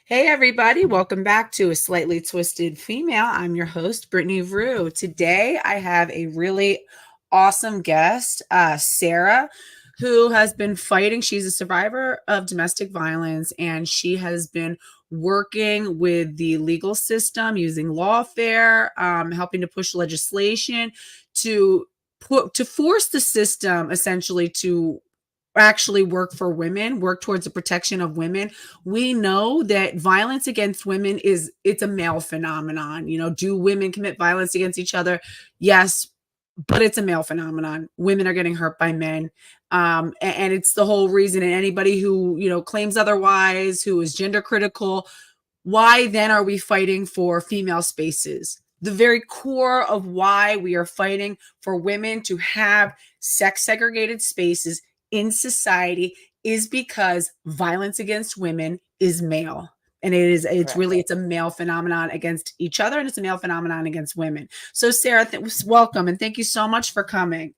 Hey everybody, welcome back to A Slightly Twisted Female. I'm your host, Brittany Rue. Today I have a really awesome guest, Sara, who has been fighting. She's a survivor of domestic violence and she has been working with the legal system using lawfare, helping to push legislation to to force the system essentially to actually work for women, work towards the protection of women. We know that violence against women it's a male phenomenon. Do women commit violence against each other? Yes, but it's a male phenomenon. Women are getting hurt by men. And it's the whole reason. And anybody who, claims otherwise, who is gender critical, why then are we fighting for female spaces? The very core of why we are fighting for women to have sex segregated spaces in society is because violence against women is male. And it's Correct. really, it's a male phenomenon against each other, and it's a male phenomenon against women. So Sara, welcome, and thank you so much for coming.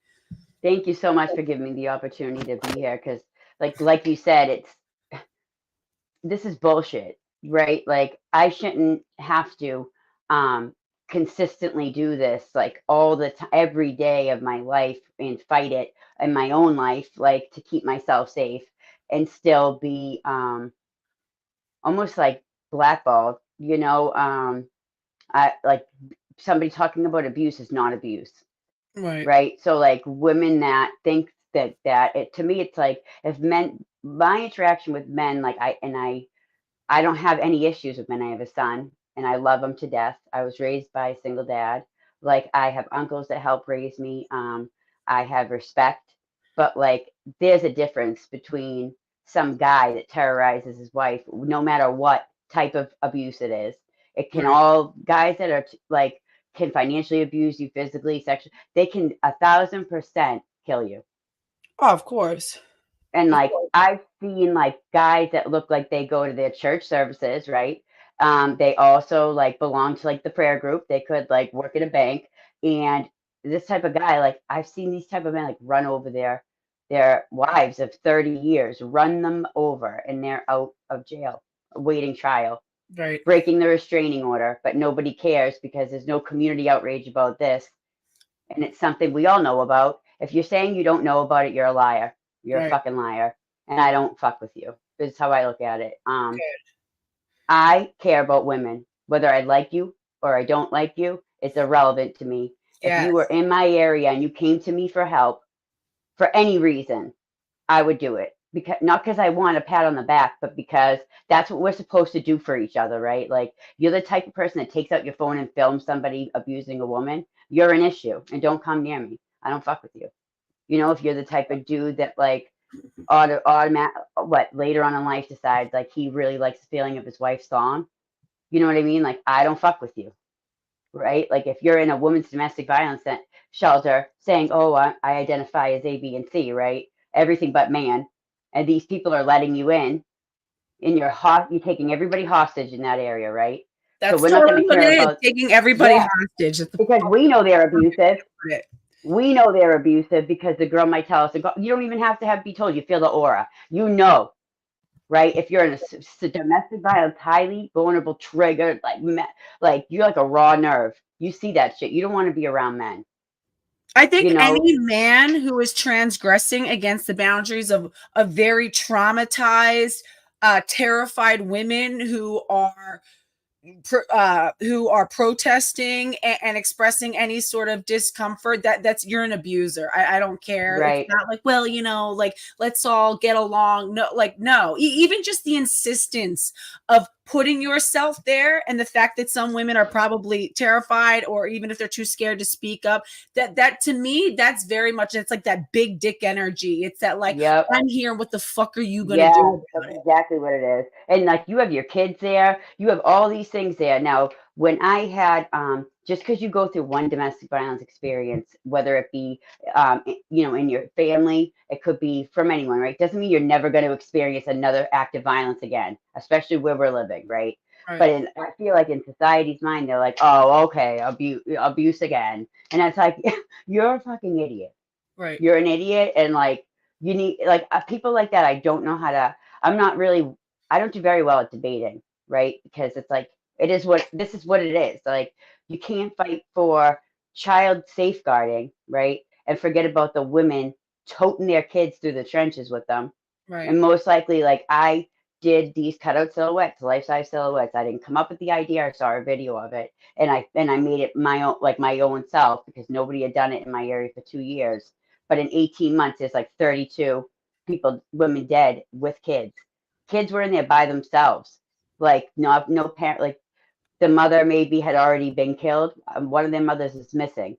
Thank you so much for giving me the opportunity to be here because like you said, this is bullshit, right? Like I shouldn't have to um consistently do this like all the time every day of my life and fight it in my own life like to keep myself safe and still be almost like blackballed, I like somebody talking about abuse is not abuse, Right. right? So like women that think that it to me it's like if men my interaction with men like I don't have any issues with men. I have a son and I love him to death. I was raised by a single dad. Like I have uncles that help raise me. I have respect, but like there's a difference between some guy that terrorizes his wife, no matter what type of abuse it is. It can Right. all guys that are like can financially abuse you physically, sexually. They can 1,000% kill you. Oh, of course. And Of like course. I've seen like guys that look like they go to their church services, right? They also like belong to like the prayer group. They could like work at a bank. And this type of guy, like I've seen these type of men like run over their wives of 30 years, run them over and they're out of jail, awaiting trial, Right. breaking the restraining order, but nobody cares because there's no community outrage about this. And it's something we all know about. If you're saying you don't know about it, you're a liar. You're a Right. fucking liar. And I don't fuck with you. This is how I look at it. Good. I care about women. Whether I like you or I don't like you, it's irrelevant to me. If you Yes. were in my area and you came to me for help for any reason, I would do it. Because not because I want a pat on the back, but because that's what we're supposed to do for each other, right? Like you're the type of person that takes out your phone and films somebody abusing a woman, you're an issue and don't come near me. I don't fuck with you. If you're the type of dude that like automatic what later on in life decides like he really likes the feeling of his wife's song, you know what I mean? Like I don't fuck with you, right? Like if you're in a women's domestic violence shelter saying, "Oh, I identify as A, B, and C," right? Everything but man, and these people are letting you in your you're taking everybody hostage in that area, right? So That's we're not going totally to what care it is. about Taking everybody yeah, hostage. That's the because we know they're abusive. it. We know they're abusive because the girl might tell us, you don't even have to be told. You feel the aura. Right? If you're in a domestic violence, highly vulnerable, triggered, like you're like a raw nerve. You see that shit. You don't want to be around men. I You think know, any man who is transgressing against the boundaries of very traumatized, terrified women who are protesting and expressing any sort of discomfort, that's you're an abuser. I don't care. It's right? not like, well, like let's all get along. No, like no. Even just the insistence of putting yourself there, and the fact that some women are probably terrified, or even if they're too scared to speak up, that to me, that's very much, it's like that big dick energy. It's that like, Yep. I'm here, what the fuck are you gonna Yeah, do that's about it? exactly what it is. And like you have your kids there, you have all these things there. Now, when I had just because you go through one domestic violence experience, whether it be in your family, it could be from anyone, right? Doesn't mean you're never going to experience another act of violence again, especially where we're living, right? Right. But I feel like in society's mind, they're like, oh, okay, abuse again. And it's like, you're a fucking idiot. Right. You're an idiot, and like you need like people like that. I don't know how to. I'm not really. I don't do very well at debating. right? Because it's like, it is what, this is what it is. Like, you can't fight for child safeguarding, right? And forget about the women toting their kids through the trenches with them. Right. And most likely, like, I did these cutout silhouettes, life size silhouettes. I didn't come up with the idea. I saw a video of it, and I made it my own, like my own self, because nobody had done it in my area for 2 years. But in 18 months, there's like 32 people, women dead with kids. Kids were in there by themselves, like no parent, like the mother maybe had already been killed. One of their mothers is missing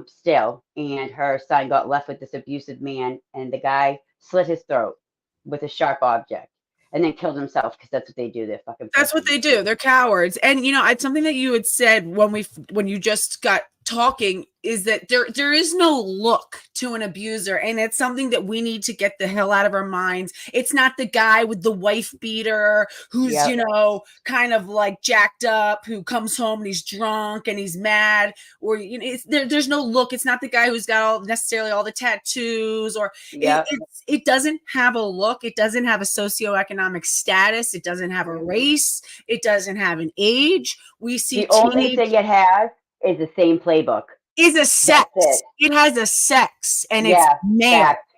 still, and her son got left with this abusive man, and the guy slit his throat with a sharp object and then killed himself, because that's what they do. They're fucking That's what pussies. they do. They're cowards. And it's something that you had said when you just got talking, is that there is no look to an abuser, and it's something that we need to get the hell out of our minds. It's not the guy with the wife beater who's Yep. kind of like jacked up, who comes home and he's drunk and he's mad, or there's no look. It's not the guy who's got necessarily all the tattoos, or Yep. it doesn't have a look. It doesn't have a socioeconomic status. It doesn't have a race. It doesn't have an age. We see The only teenage thing it has is the same playbook. is a That's sex. it. It has a sex, and it's Yeah. male. Fact.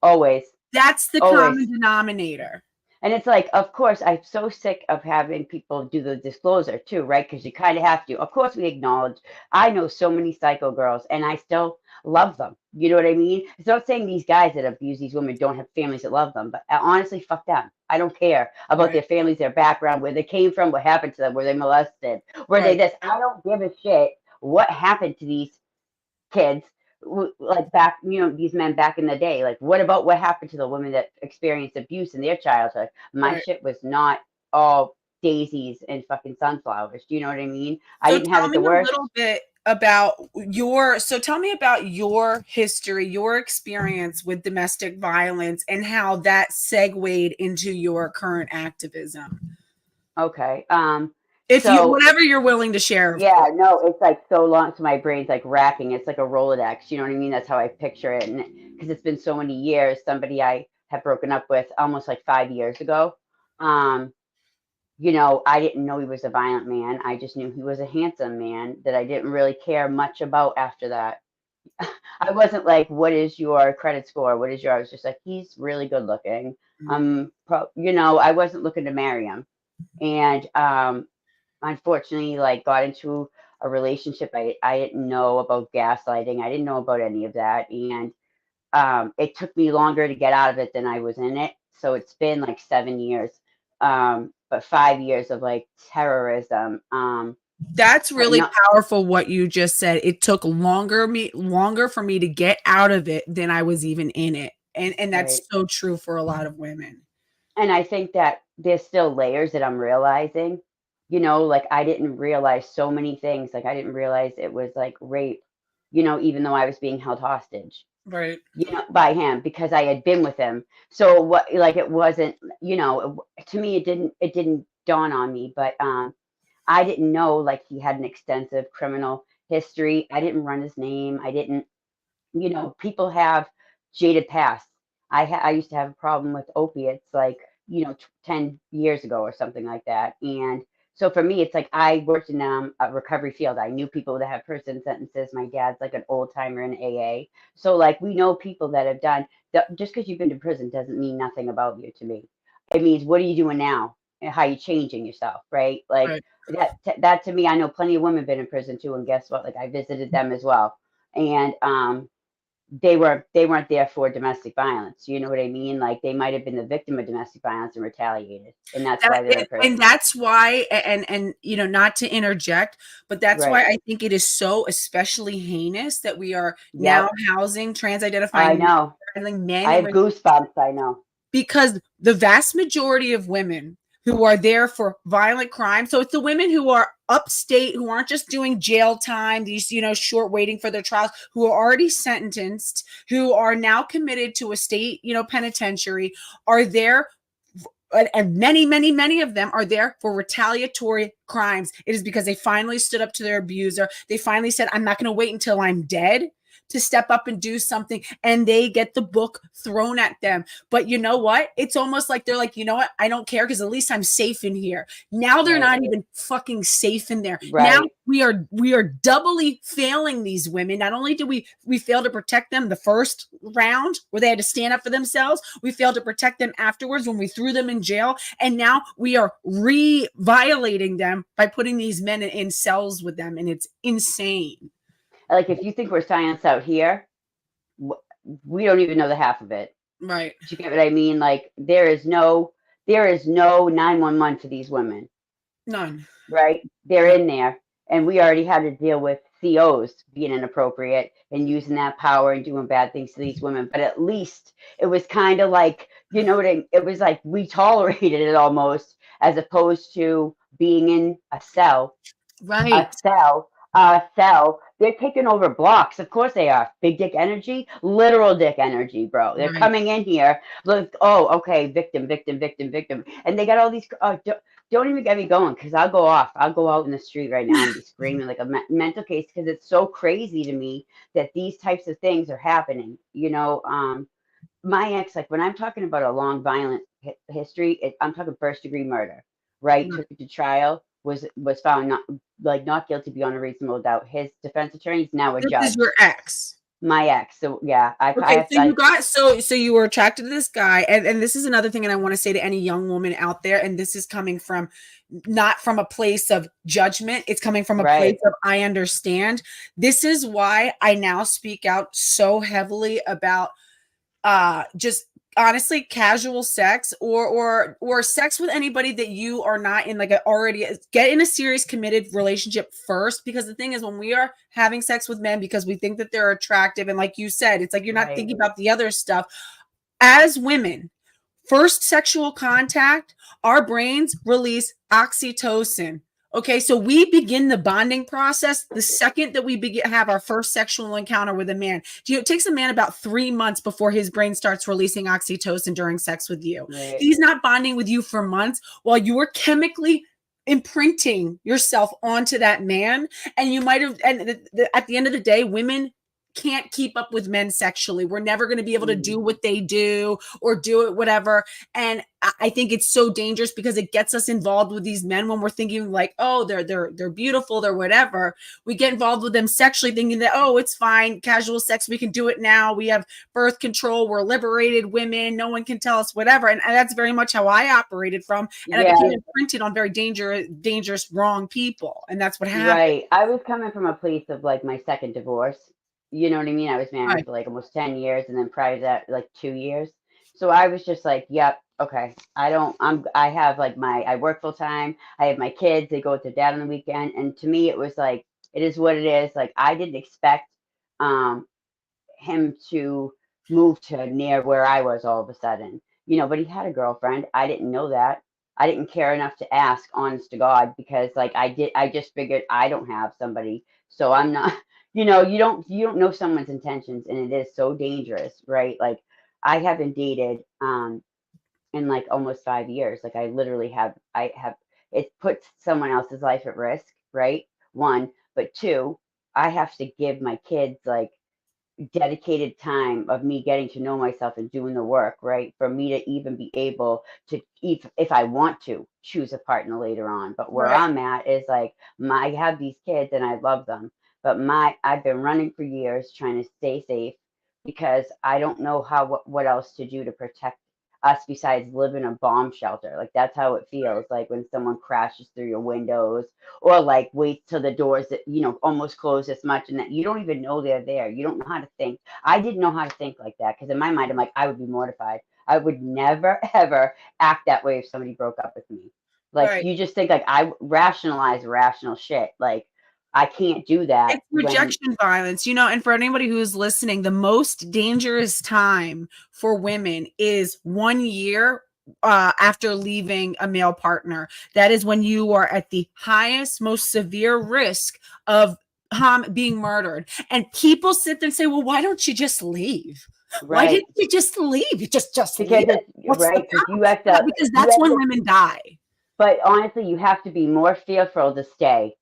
Always. That's the Always. common denominator. And it's like, of course, I'm so sick of having people do the disclosure too, right? Because you kind of have to. Of course, we acknowledge. I know so many psycho girls, and I still love them. You know what I mean? It's not saying these guys that abuse these women don't have families that love them, but honestly, fuck them. I don't care about Right. their families, their background, where they came from, what happened to them, were they molested, were they Right. this. I don't give a shit what happened to these kids, like back, these men back in the day. Like, what about what happened to the women that experienced abuse in their childhood? My Right. shit was not all daisies and fucking sunflowers. Do you know what I mean? I So didn't have tell it me the a worst. little bit about your history, your experience with domestic violence, and how that segued into your current activism. Okay. If you, So whatever you're willing to share, of yeah, course. no, it's like so long, so my brain's like racking. It's like a Rolodex. You know what I mean? That's how I picture it. And because it's been so many years, somebody I have broken up with almost like 5 years ago. Um, I didn't know he was a violent man. I just knew he was a handsome man that I didn't really care much about after that. I wasn't like, what is your credit score? What is your, I was just like, he's really good looking. I wasn't looking to marry him. And unfortunately, like, got into a relationship. I didn't know about gaslighting. I didn't know about any of that. And it took me longer to get out of it than I was in it. So it's been like 7 years, but 5 years of like terrorism. That's But really no, powerful what you just said. It took longer for me to get out of it than I was even in it. And that's right. so true for a lot of women. And I think that there's still layers that I'm realizing. Like, I didn't realize so many things. Like, I didn't realize it was like rape, even though I was being held hostage, Right. by him, because I had been with him. So what, like, it wasn't, to me, it didn't dawn on me, but I didn't know, like, he had an extensive criminal history. I didn't run his name. I didn't, people have jaded pasts. I used to have a problem with opiates, like, 10 years ago or something like that. And so for me, it's like, I worked in a recovery field. I knew people that have prison sentences. My dad's like an old timer in AA. So, like, we know people that have done that. Just because you've been to prison doesn't mean nothing about you to me. It means, what are you doing now and how you changing yourself, right? Like, Right. that to me, I know plenty of women been in prison too. And guess what? Like, I visited them as well. And they weren't there for domestic violence. You know what I mean? Like, they might have been the victim of domestic violence and retaliated, and that's why they're in And prison. that's why, and not to interject, but that's why Right. I think it is so especially heinous that we are now Yep. housing I trans-identifying know. men I have goosebumps. I know. because the vast majority of women who are there for violent crime, so it's the women who are upstate, who aren't just doing jail time, these short waiting for their trials, who are already sentenced, who are now committed to a state penitentiary, are there, and many of them are there for retaliatory crimes. It is because they finally stood up to their abuser. They finally said, I'm not going to wait until I'm dead to step up and do something, and they get the book thrown at them. But you know what? It's almost like they're like, you know what? I don't care because at least I'm safe in here. Now they're Right. not even fucking safe in there. Now Right. we are doubly failing these women. Not only do we fail to protect them the first round where they had to stand up for themselves, we failed to protect them afterwards when we threw them in jail, and now we are re-violating them by putting these men in cells with them, and it's insane. Like if you think we're science out here, we don't even know the half of it. Right. Do you get what I mean? Like there is no 911 for these women, None. right? They're No. in there, and we already had to deal with COs being inappropriate and using that power and doing bad things to these women. But at least it was kind of like, you know what it was like we tolerated it almost, as opposed to being in a Right. cell, a cell. They're taking over blocks. Of course they are. Big dick energy, literal dick energy, bro. They're Right. coming in here. Look, oh, okay, victim, victim, victim, victim, and they got all these. Don't even get me going, because I'll go off. I'll go out in the street right now and be screaming like a mental case, because it's so crazy to me that these types of things are happening. My ex, like when I'm talking about a long violent history, I'm talking first degree murder, right? Right. Took it to trial, was found not guilty beyond a reasonable doubt. His defense attorney is now a This is judge. your ex. My ex. So yeah, Okay, I, so I you got so you were attracted to this guy, and this is another thing, and I want to say to any young woman out there, and this is coming from not from a place of judgment, it's coming from a place right, of I understand. This is why I now speak out so heavily about just honestly casual sex or sex with anybody that you are not in like a already get in a serious committed relationship first, because the thing is when we are having sex with men because we think that they're attractive, and like you said, it's like you're not right. thinking about the other stuff. As women, first sexual contact, our brains release oxytocin. Okay, so we begin the bonding process the second that we begin have our first sexual encounter with a man. It takes a man about 3 months before his brain starts releasing oxytocin during sex with you. Right. He's not bonding with you for months while you are chemically imprinting yourself onto that man. And you might have, and at the end of the day, women can't keep up with men sexually. We're never going to be able to Mm. do what they do or do it, whatever. And I think it's so dangerous because it gets us involved with these men when we're thinking like, oh, they're beautiful, they're whatever. We get involved with them sexually, thinking that, oh, it's fine, casual sex, we can do it now. We have birth control, we're liberated women, no one can tell us whatever. And that's very much how I operated from, and I became Yeah, imprinted on very dangerous, wrong people, and that's what happened. right. I was coming from a place of like my second divorce. You know what I mean? I was married Right. for like almost 10 years, and then prior to that, like 2 years. So I was just like, yep, okay. I have like I work full time. I have my kids. They go with their dad on the weekend. And to me, it was like, it is what it is. Like I didn't expect um, him to move to near where I was all of a sudden. But he had a girlfriend. I didn't know that. I didn't care enough to ask, honest to God, because like I just figured I don't have somebody, so I'm not, you don't know someone's intentions, and it is so dangerous, right? Like I haven't dated in like almost 5 years. Like I have it puts someone else's life at risk, right? One, but two, I have to give my kids like dedicated time of me getting to know myself and doing the work, right? For me to even be able to, if I want to, choose a partner later on. But where Right. I'm at is like, I have these kids and I love them, but I've been running for years trying to stay safe, because I don't know what else to do to protect us besides live in a bomb shelter. Like that's how it feels like when someone crashes through your windows, or like wait till the doors that almost close this much, and that you don't even know they're there. You don't know how to think. I didn't know how to think like that, because in my mind I'm like, I would be mortified. I would never ever act that way if somebody broke up with me. Like Right. you just think like I rationalize rational shit. Like I can't do that It's when rejection violence, and for anybody who's listening, the most dangerous time for women is 1 year after leaving a male partner. That is when you are at the highest, most severe risk of being murdered. And people sit there and say, well, why don't you just leave? Why right, didn't you just leave? You just because leave it. it's What's the right, because you problem? have Yeah, to because you that's have when to women die. but honestly, you have to be more fearful to stay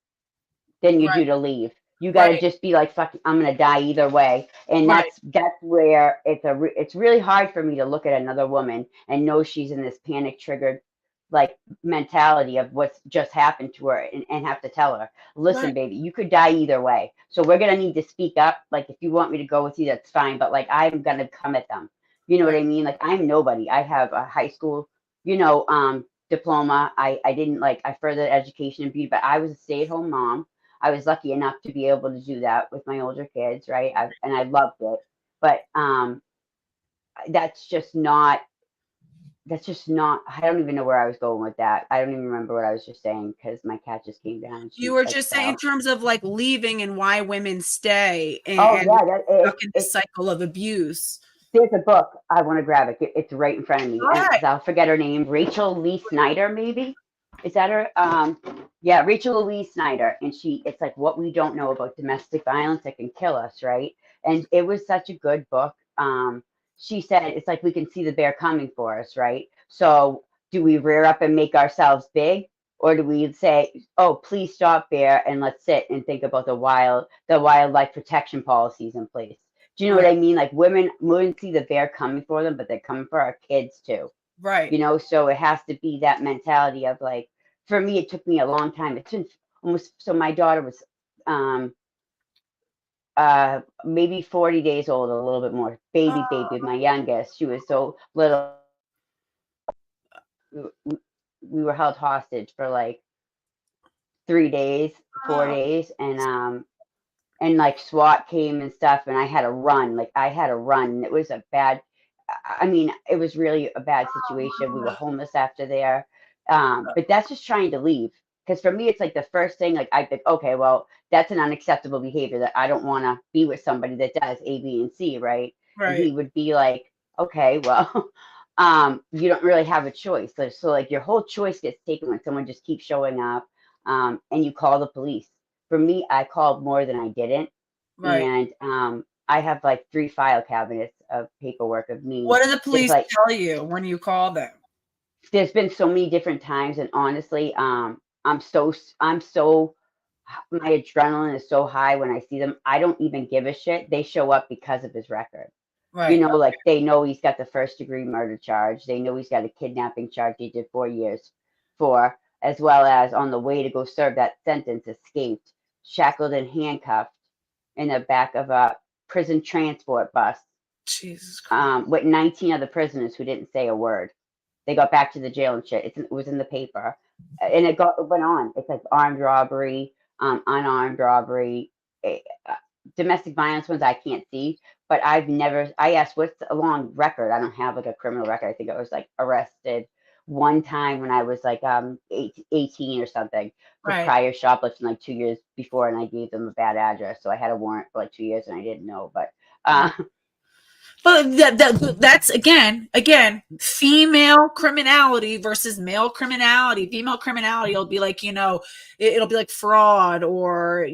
than you Right. do to leave. You got to Right. just be like, fuck, I'm gonna die either way. And Right. that's where it's really hard for me to look at another woman and know she's in this panic triggered like mentality of what's just happened to her, and have to tell her, Right. listen, baby, you could die either way. So we're gonna need to speak up. Like, if you want me to go with you, that's fine. But like, I'm gonna come at them. You know what Right. I mean? Like, I'm nobody. I have a high school, diploma. I didn't like I furthered education in beauty, but I was a stay at home mom. I was lucky enough to be able to do that with my older kids, right? And I loved it. But that's just not I don't even know where I was going with that. I don't even remember what I was just saying because my cat just came down and You she were like just saying in fell. terms of like leaving and why women stay Oh and yeah, stuck in this cycle of abuse. there's a book. I want to grab it. It's right in front of me, All and right. because I'll forget her name. Rachel Lee Snyder, maybe. Is that her? Yeah, Rachel Lee Snyder, and it's like what we don't know about domestic violence that can kill us, right? And it was such a good book. She said it's like we can see the bear coming for us, right? So do we rear up and make ourselves big, or do we say, "Oh, please stop, bear, and let's sit and think about the wildlife protection policies in place"? Do you know what Right. I mean? Like, women see the bear coming for them, but they're coming for our kids too. Right. So it has to be that mentality of like, for me, it took me a long time. It's been almost so my daughter was um maybe 40 days old, a little bit more. Baby, my youngest. She was so little. We were held hostage for like 3 days, four Oh, days, and like SWAT came and stuff, and I had to run. Like, I had to run. It was a bad. I mean, it was really a bad situation. We were homeless after there, but that's just trying to leave. Because for me, it's like the first thing. Like, I think, okay, well, that's an unacceptable behavior that I don't want to be with somebody that does A, B, and C, right? And right. he would be like, okay, well, you don't really have a choice. So like your whole choice gets taken when someone just keeps showing up, and you call the police. For me, I called more than I didn't, Right. and I have like 3 file cabinets of paperwork of me. What do the There's police like tell you when you call them? there's been so many different times, and honestly, I'm so my adrenaline is so high when I see them. I don't even give a shit. They show up because of his record. Right. Like, they know he's got the first-degree murder charge. They know he's got a kidnapping charge he did 4 years for, as well as on the way to go serve that sentence, escaped, shackled and handcuffed in the back of a prison transport bus, Jesus Christ. with 19 other prisoners who didn't say a word. They got back to the jail and shit. It was in the paper, and it went on. It's like armed robbery, unarmed robbery, eh, uh, domestic violence ones I can't see. But I've never. I asked, what's a long record? I don't have like a criminal record. I think I was like arrested one time when I was like 18 or something for Right. prior shoplifting like 2 years before, and I gave them a bad address, so I had a warrant for like 2 years and I didn't know. But Right. But that's again, female criminality versus male criminality. Female criminality will be like, it'll be like fraud or,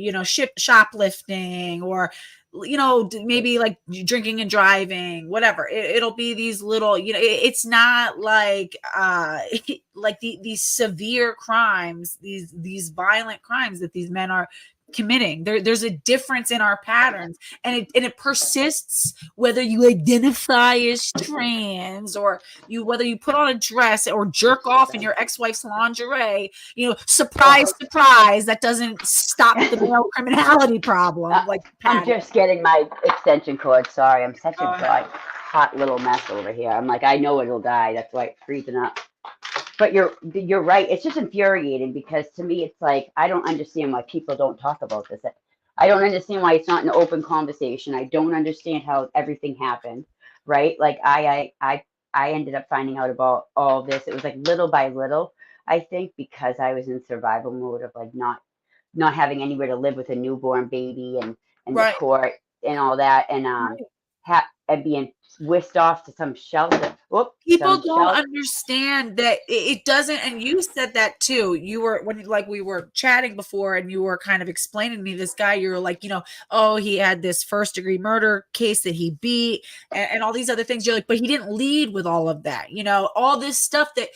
shoplifting or, maybe like drinking and driving, whatever. It'll be these little, it's not like, like these severe crimes, these violent crimes that these men are committing. There's a difference in our patterns, and it persists whether you identify as trans or whether you put on a dress or jerk off in your ex-wife's lingerie. Surprise, surprise, that doesn't stop the male criminality Uh, problem, like I'm pattern. just getting my extension cord. Sorry, I'm such a Go ahead. hot little mess over here. I'm like, I know it'll die. That's why it's freezing up. But you're right. It's just infuriating because to me, it's like I don't understand why people don't talk about this. I don't understand why it's not an open conversation. I don't understand how everything happened. Right? Like, I ended up finding out about all this. It was like little by little. I think because I was in survival mode of like not having anywhere to live with a newborn baby, and the Right. court and all that, and and being whisked off to some shelter. Whoop, People some don't shelter. understand that it doesn't, and you said that too. You were when like we were chatting before, and you were kind of explaining to me this guy. You were like, oh, he had this first degree murder case that he beat, and all these other things. You're like, but he didn't lead with all of that. All this stuff that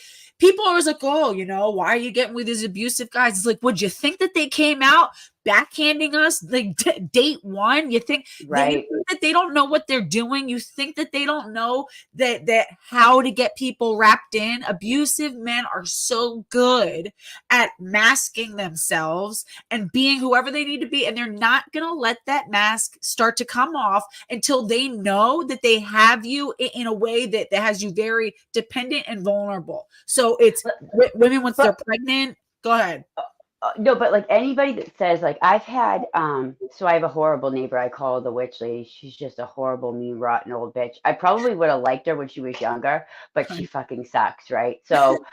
people are always like, oh, why are you getting with these abusive guys? It's like, would you think that they came out backhanding us like date one? You think Right. that they don't know what they're doing? You think that they don't know that how to get people wrapped in? Abusive men are so good at masking themselves and being whoever they need to be, and they're not going to let that mask start to come off until they know that they have you in a way that has you very dependent and vulnerable. So it's women once they're But pregnant. Go ahead. no, but like anybody that says like I've had so I have a horrible neighbor. I call her the witch lady. She's just a horrible, mean, rotten old bitch. I probably would have liked her when she was younger, but she fucking sucks, right? So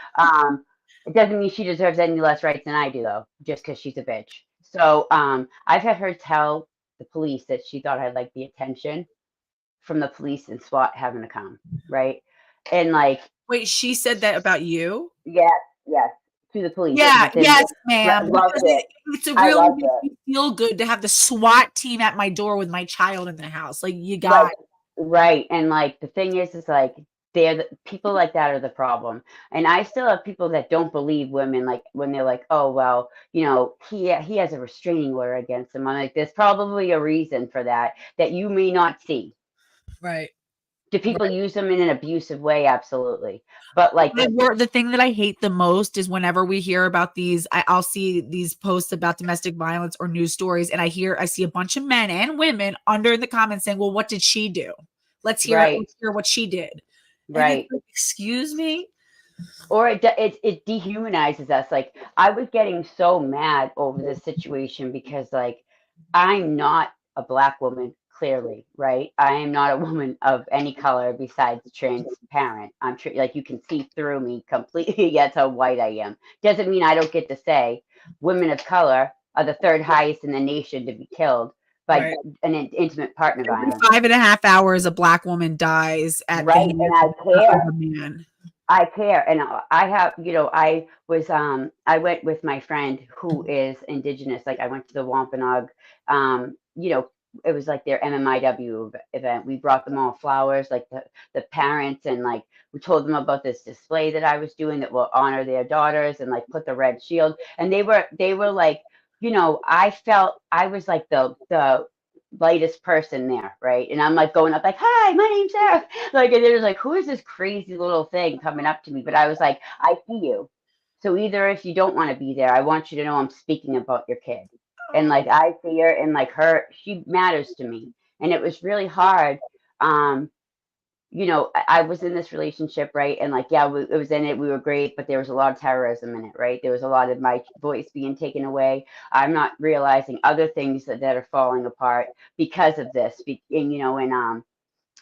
it doesn't mean she deserves any less rights than I do though, just because she's a bitch. So I've had her tell the police that she thought I'd like the attention from the police and SWAT having to come, right? And like, Wait, she said that about you? yes, yes, to the police Yeah, within yes, ma'am. loved Because it. it's a I really loved makes it. me feel good to have the SWAT team at my door with my child in the house. Like you Like, got right. And like the thing is like they're the people like that are the problem. And I still have people that don't believe women, like when they're like, oh well, he has a restraining order against him. I'm like, there's probably a reason for that that you may not see. right. Do people use them in an abusive way? Absolutely. But like, The thing that I hate the most is whenever we hear about these, I'll see these posts about domestic violence or news stories, and I see a bunch of men and women under in the comments saying, "Well, what did she do? Let's hear it. right, Let's hear what she did." And it's right. like, excuse me, Or it dehumanizes us. Like I was getting so mad over this situation because like I'm not a black woman, clearly, right? I am not a woman of any color besides transparent. Like you can see through me completely. That's how white I am. Doesn't mean I don't get to say women of color are the third highest in the nation to be killed by right? an intimate partner Every violence. 5.5 hours, a black woman dies at the Right. And hands I of care. a man. I care, and I have, I went with my friend who is indigenous. Like I went to the Wampanoag, it was like their MMIW event. We brought them all flowers, like the parents, and like we told them about this display that I was doing that will honor their daughters, and like put the red shield. And they were like, I felt I was like the lightest person there, right? And I'm like going up like, hi, my name's Sarah. Like, and they're like, who is this crazy little thing coming up to me? But I was like, I see you. So either if you don't want to be there, I want you to know I'm speaking about your kid. And like I see her and like her, she matters to me. And it was really hard. Um, I was in this relationship, right? And like, yeah, it was in it. We were great, but there was a lot of terrorism in it, right? There was a lot of my voice being taken away. I'm not realizing other things that are falling apart because of this. And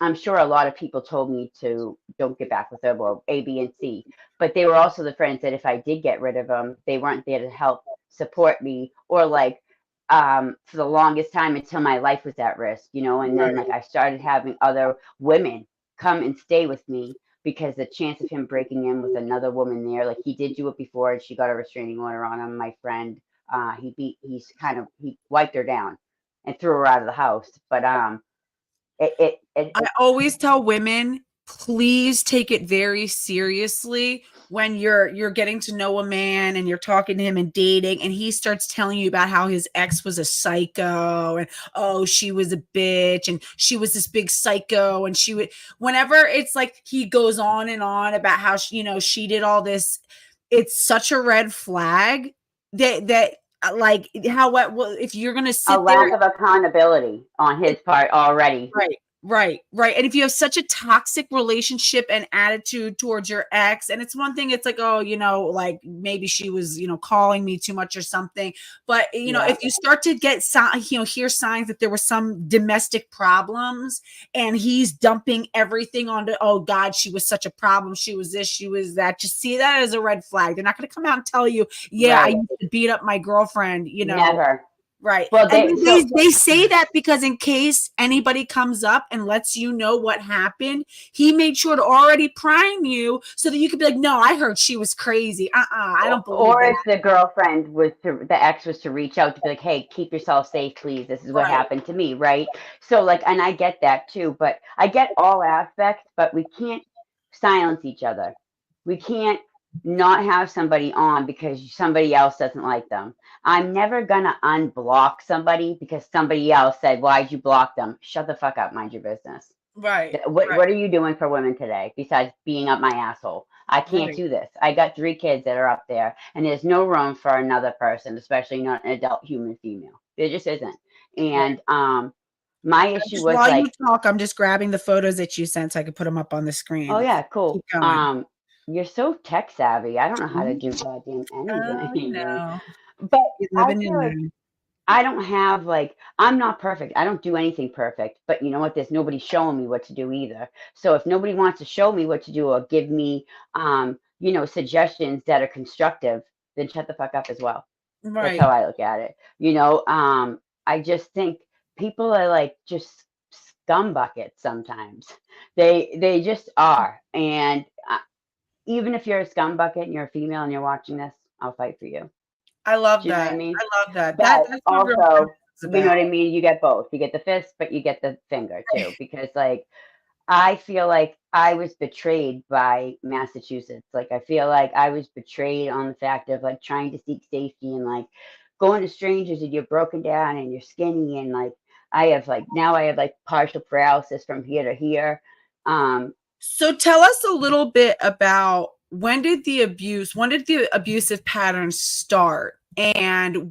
I'm sure a lot of people told me to don't get back with her, well, A, B, and C. But they were also the friends that if I did get rid of them, they weren't there to help support me or like for the longest time until my life was at risk, and then like I started having other women come and stay with me because the chance of him breaking in with another woman there, like he did do it before and she got a restraining order on him. My friend, he wiped her down and threw her out of the house. But I always tell women, please take it very seriously when you're getting to know a man and you're talking to him and dating and he starts telling you about how his ex was a psycho and oh she was a bitch and she was this big psycho and she would whenever it's like he goes on and on about how she did all this, it's such a red flag that like how what well, if you're gonna a sit there. lack of accountability on his part already. Right, right, right. And if you have such a toxic relationship and attitude towards your ex, and it's one thing, it's like, oh, like maybe she was, calling me too much or something. But, Yeah, if you start to get, hear signs that there were some domestic problems and he's dumping everything onto, oh God, she was such a problem. She was this, she was that. Just see that as a red flag. They're not going to come out and tell you, yeah, I right. used to beat up my girlfriend, Never. Right. Well, And they say that because in case anybody comes up and lets you know what happened, he made sure to already prime you so that you could be like, no, I heard she was crazy. I don't believe or that. if the the ex was to reach out to be like, hey, keep yourself safe, please. This is what Right. happened to me, right? So like, and I get that too, but I get all aspects, but we can't silence each other. We can't. not have somebody on because somebody else doesn't like them. I'm never gonna unblock somebody because somebody else said, "Why'd you block them?" Shut the fuck up, mind your business. Right. What are you doing for women today besides being up my asshole? I can't Right. do this. I got 3 kids that are up there, and there's no room for another person, especially not an adult human female. There just isn't. Right. And my issue Just was while you like, talk, I'm just grabbing the photos that you sent so I could put them up on the oh screen. yeah, Keep cool. going. You're so tech savvy. I don't know how to Mhm. do goddamn Oh, you anything. know, But you're I living feel in like there. I don't have like I'm not perfect. I don't do anything perfect. But you know what? There's nobody showing me what to do either. So if nobody wants to show me what to do or give me suggestions that are constructive, then shut the fuck up as well. That's Right. how I look at it. I just think people are like just scum buckets sometimes. They just are. And even if you're a scum bucket and you're a female and you're watching this, I'll fight for you. I love Do you know what I that. mean? I love that. But That's what real also, feminine is you know about. what I mean? You get both. You get the fist, but you get the finger too. Because like I feel like I was betrayed by Massachusetts. Like I feel like I was betrayed on the fact of like trying to seek safety and like going to strangers and you're broken down and you're skinny and like I have like partial paralysis from here to here. Um, So tell us a little bit about when did the abusive pattern start? And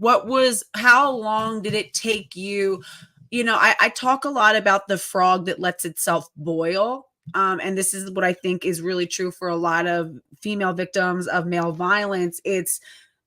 how long did it take you? I talk a lot about the frog that lets itself boil. And this is what I think is really true for a lot of female victims of male violence. It's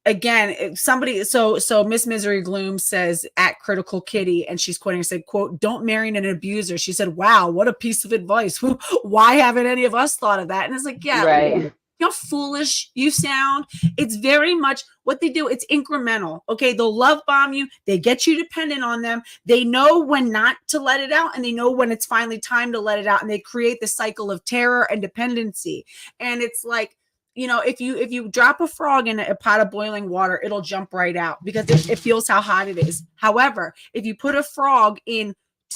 again somebody so Miss Misery Gloom says at Critical Kitty, and she's quoting, said, quote, "Don't marry an abuser." She said, "Wow, what a piece of advice. Why haven't any of us thought of that?" And it's like, yeah, right, you know how foolish you sound. It's very much what they do. It's incremental. Okay, they'll love bomb you, they get you dependent on them, they know when not to let it out, and they know when it's finally time to let it out, and they create the cycle of terror and dependency. And it's like, if you drop a frog in a pot of boiling water, it'll jump right out because it feels how hot it is. However, if you put a frog in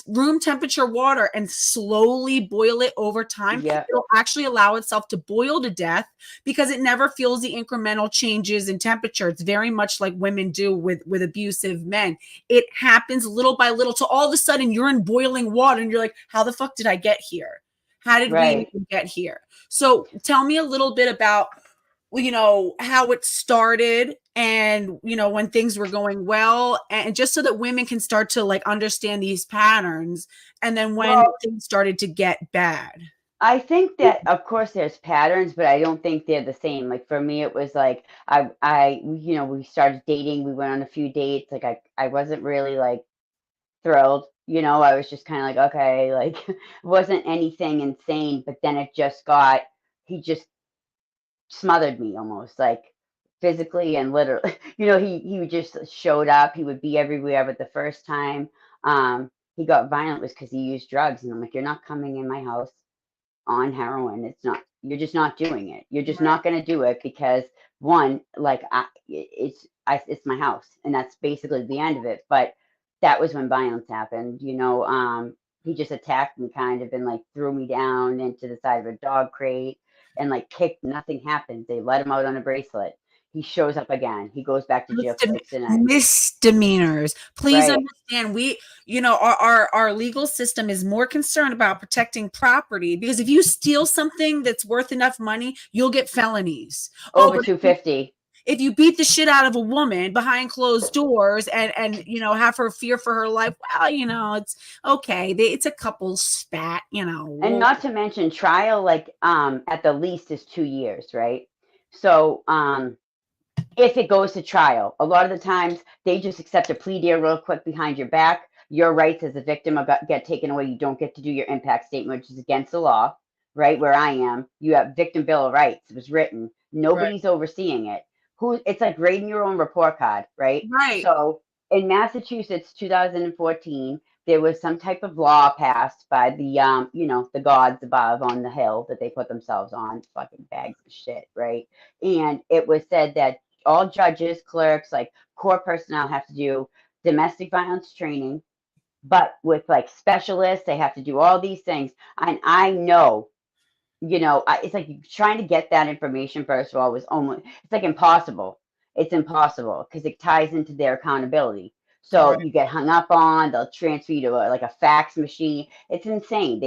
room temperature water and slowly boil it over time, yep, it'll actually allow itself to boil to death because it never feels the incremental changes in temperature. It's very much like women do with abusive men. It happens little by little. So all of a sudden you're in boiling water and you're like, how the fuck did I get here? How did we right. even get here? So tell me a little bit about, how it started, and when things were going well, and just so that women can start to like understand these patterns, and then when Well, things started to get bad. I think that of course there's patterns, but I don't think they're the same. Like for me, it was like we started dating. We went on a few dates. Like I wasn't really like thrilled. I was just kind of like, okay, like wasn't anything insane. But then he just smothered me almost like physically and literally. He just showed up. He would be everywhere. But the first time he got violent was because he used drugs, and I'm like, you're not coming in my house on heroin. You're just not doing it. You're just Right. not going to do it because one, like it's my house, and that's basically the end of it. But that was when violence happened. He just attacked me kind of and like threw me down into the side of a dog crate and like kicked. Nothing happened. They let him out on a bracelet. He shows up again. He goes back to jail for 6 nights. Misdemeanors. Please Right. understand, our legal system is more concerned about protecting property, because if you steal something that's worth enough money, you'll get felonies. Oh, Over but 250. if you beat the shit out of a woman behind closed doors and have her fear for her life, well, it's okay. It's a couple spat, And not to mention trial, like at the least is 2 years, right? So if it goes to trial, a lot of the times they just accept a plea deal real quick behind your back. Your rights as a victim get taken away. You don't get to do your impact statement, which is against the law, right? Where I am, you have victim bill of rights. It was written. right, Nobody's overseeing it. It's like grading your own report card, right? right. So in Massachusetts, 2014, there was some type of law passed by the gods above on the hill that they put themselves on, fucking bags of shit, right? And it was said that all judges, clerks, like court personnel have to do domestic violence training, but with like specialists, they have to do all these things. And I know It's like trying to get that information first of all was almost, it's like impossible. It's impossible because it ties into their accountability. So Right. you get hung up on, they'll transfer you to like a fax machine. It's insane.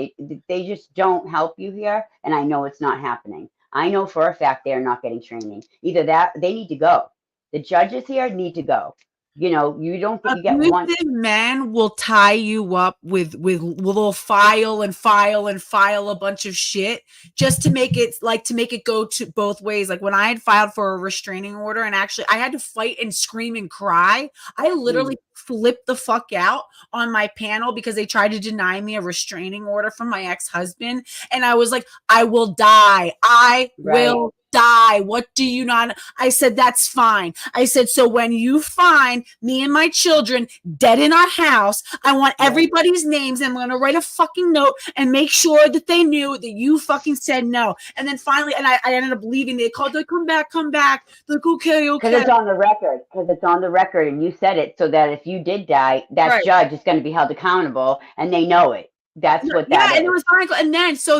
They just don't help you here, and I know it's not happening. I know for a fact they are not getting training. Either that, they need to go. The judges here need to go. You don't get, you get one. Abusive men will tie you up with will file and file and file a bunch of shit just to make it go to both ways. Like when I had filed for a restraining order and actually I had to fight and scream and cry, I literally Mm, flipped the fuck out on my panel because they tried to deny me a restraining order from my ex-husband, and I was like, I will die. I right. will die. What do you not? I said, that's fine. I said, so when you find me and my children dead in our house, I want Yep. everybody's names. And I'm going to write a fucking note and make sure that they knew that you fucking said no. And then finally, and I ended up leaving. They called, like, come back, come back. They're like, okay, Because okay. it's on the record. Because it's on the record, and you said it so that if you did die, that Right. judge is going to be held accountable, and they know it. That's what Yeah, that and it is. was fine. And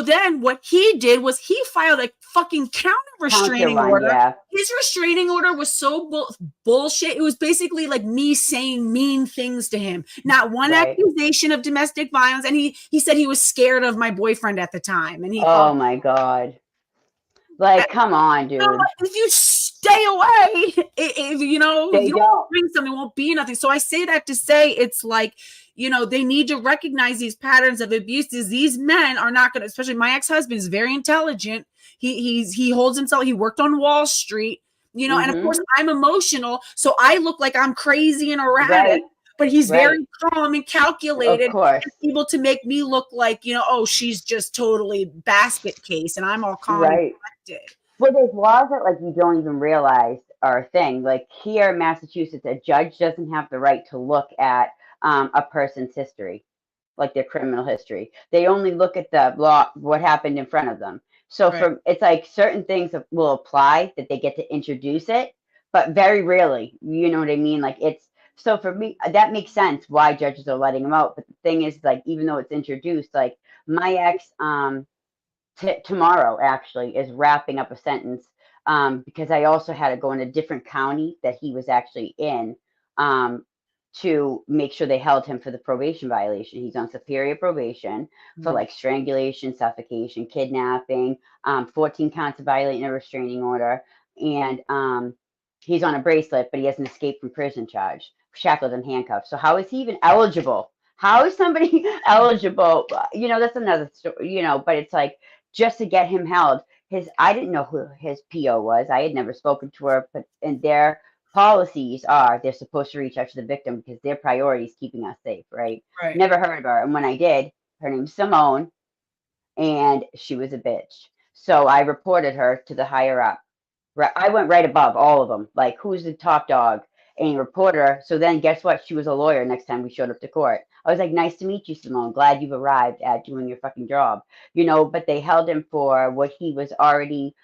then what he did was he filed a fucking counter Counter restraining one, order. yeah, His restraining order was so bullshit. It was basically like me saying mean things to him. Not one right. accusation of domestic violence. And he said he was scared of my boyfriend at the time. And he called, Oh my God. Like, come on, you know dude. what? If you stay away, if They you don't don't. bring something, it won't be nothing. So I say that to say it's like, they need to recognize these patterns of abuses. These men are not going to, especially my ex-husband is very intelligent. He holds himself, he worked on Wall Street, and of course Mm-hmm. I'm emotional. So I look like I'm crazy and erratic, Right, but he's right. very calm and Of calculated course. and able to make me look like, oh, she's just totally basket case and I'm all calm and Right. collected. Well, there's laws that like you don't even realize are a thing. Like here in Massachusetts, a judge doesn't have the right to look at a person's history, like their criminal history. They only look at the law, what happened in front of them. So Right. for it's like certain things will apply that they get to introduce it, but very rarely. You know what I mean? Like it's so for me that makes sense why judges are letting them out. But the thing is, like even though it's introduced, like my ex, tomorrow actually is wrapping up a sentence because I also had to go in a different county that he was actually in um, to make sure they held him for the probation violation. He's on superior probation for Mm. like strangulation, suffocation, kidnapping, 14 counts of violating a restraining order, and he's on a bracelet, but he has an escape from prison charge, shackled and handcuffed. So how is he even eligible? How is somebody eligible? That's another story. But it's like just to get him held. I didn't know who his PO was. I had never spoken to her, but and their policies are they're supposed to reach out to the victim because their priority is keeping us safe, right? Right. Never heard of her, and when I did, her name's Simone, and she was a bitch. So I reported her to the higher up. I went right above all of them. Like, who's the top dog? And reported her. So then, guess what? She was a lawyer next time we showed up to court. I was like, nice to meet you, Simone. Glad you've arrived at doing your fucking job. But they held him for what he was already,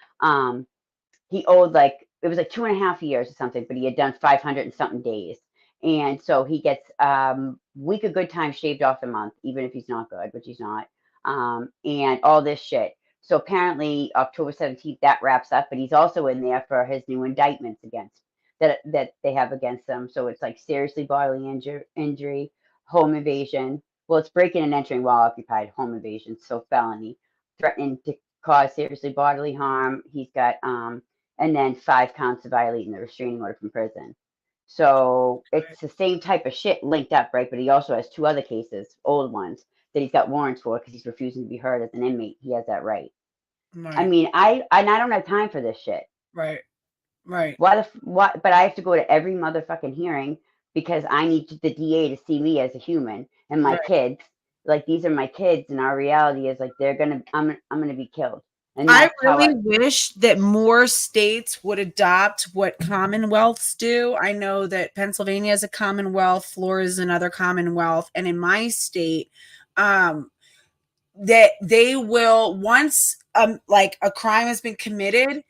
he owed like, it was like 2.5 years or something, but he had done 500 and something days. And so he gets week of good time shaved off a month, even if he's not good, which he's not. And all this shit. So apparently October 17th that wraps up, but he's also in there for his new indictments against that they have against him. So it's like seriously bodily injury, home invasion. Well, it's breaking and entering while occupied, home invasion, so felony, threatening to cause seriously bodily harm. He's got and then 5 counts of violating the restraining order from prison. So it's the same type of shit linked up, right? But he also has 2 other cases, old ones, that he's got warrants for because he's refusing to be heard as an inmate. He has that right. I Right. mean, I don't have time for this shit. Right. Right. Why? But I have to go to every motherfucking hearing because I need the DA to see me as a human and my Right. kids. Like these are my kids, and our reality is like I'm gonna be killed, and I that's how really I. wish that more states would adopt what commonwealths do. I know that Pennsylvania is a commonwealth, Florida is another commonwealth, and in my state, um, that they will once like a crime has been committed,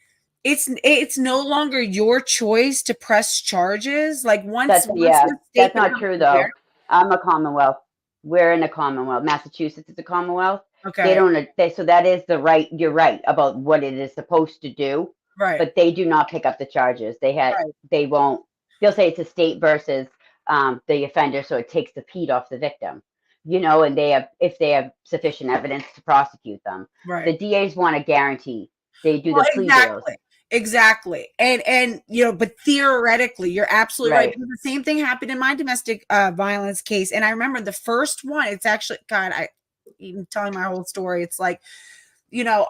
it's no longer your choice to press charges. Like once That's once yeah. the state That's not becomes true aware. though. I'm a Commonwealth. We're in a Commonwealth. Massachusetts is a Commonwealth, They Okay. don't. So that is the right. You're right about what it is supposed to do, Right. but they do not pick up the charges. Right. They won't. They'll say it's a state versus the offender, so it takes the heat off the victim. And they have, if they have sufficient evidence to prosecute them. Right. The DAs want a guarantee. They do Well, the plea deals. exactly. Exactly. And but theoretically, you're absolutely right. Right. Because the same thing happened in my domestic violence case. And I remember the first one, it's actually, God, I even telling my whole story, it's like, you know,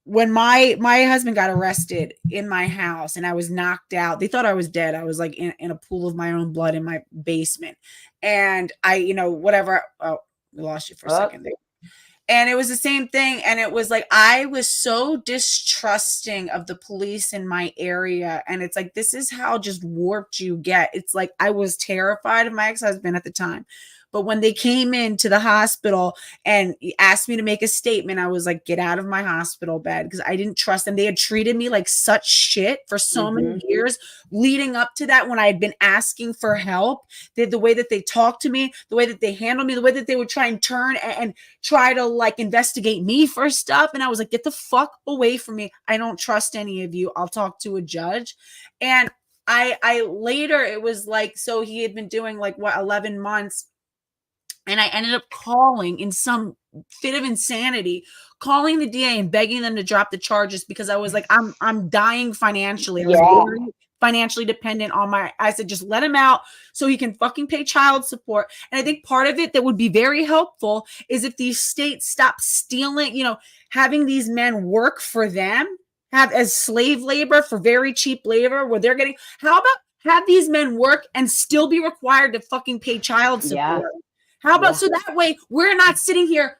when my husband got arrested in my house and I was knocked out, they thought I was dead. I was like in a pool of my own blood in my basement. And I, whatever. Oh, we lost you for a Oh, second there. And it was the same thing. And it was like, I was so distrusting of the police in my area. And it's like, this is how just warped you get. It's like, I was terrified of my ex husband at the time. But when they came into the hospital and asked me to make a statement, I was like, get out of my hospital bed because I didn't trust them. They had treated me like such shit for so many mm-hmm. years leading up to that when I had been asking for help. The way that they talked to me, the way that they handled me, the way that they would try and turn and try to like investigate me for stuff. And I was like, get the fuck away from me. I don't trust any of you. I'll talk to a judge. And I later, it was like, so he had been doing like 11 months. And I ended up calling in some fit of insanity, calling the DA and begging them to drop the charges because I was like, I'm dying financially. I was Yeah. very financially dependent on I said, just let him out so he can fucking pay child support. And I think part of it that would be very helpful is if these states stop stealing, having these men work for them, have as slave labor for very cheap labor where they're getting, how about have these men work and still be required to fucking pay child Yeah. support? How about Yeah. so that way we're not sitting here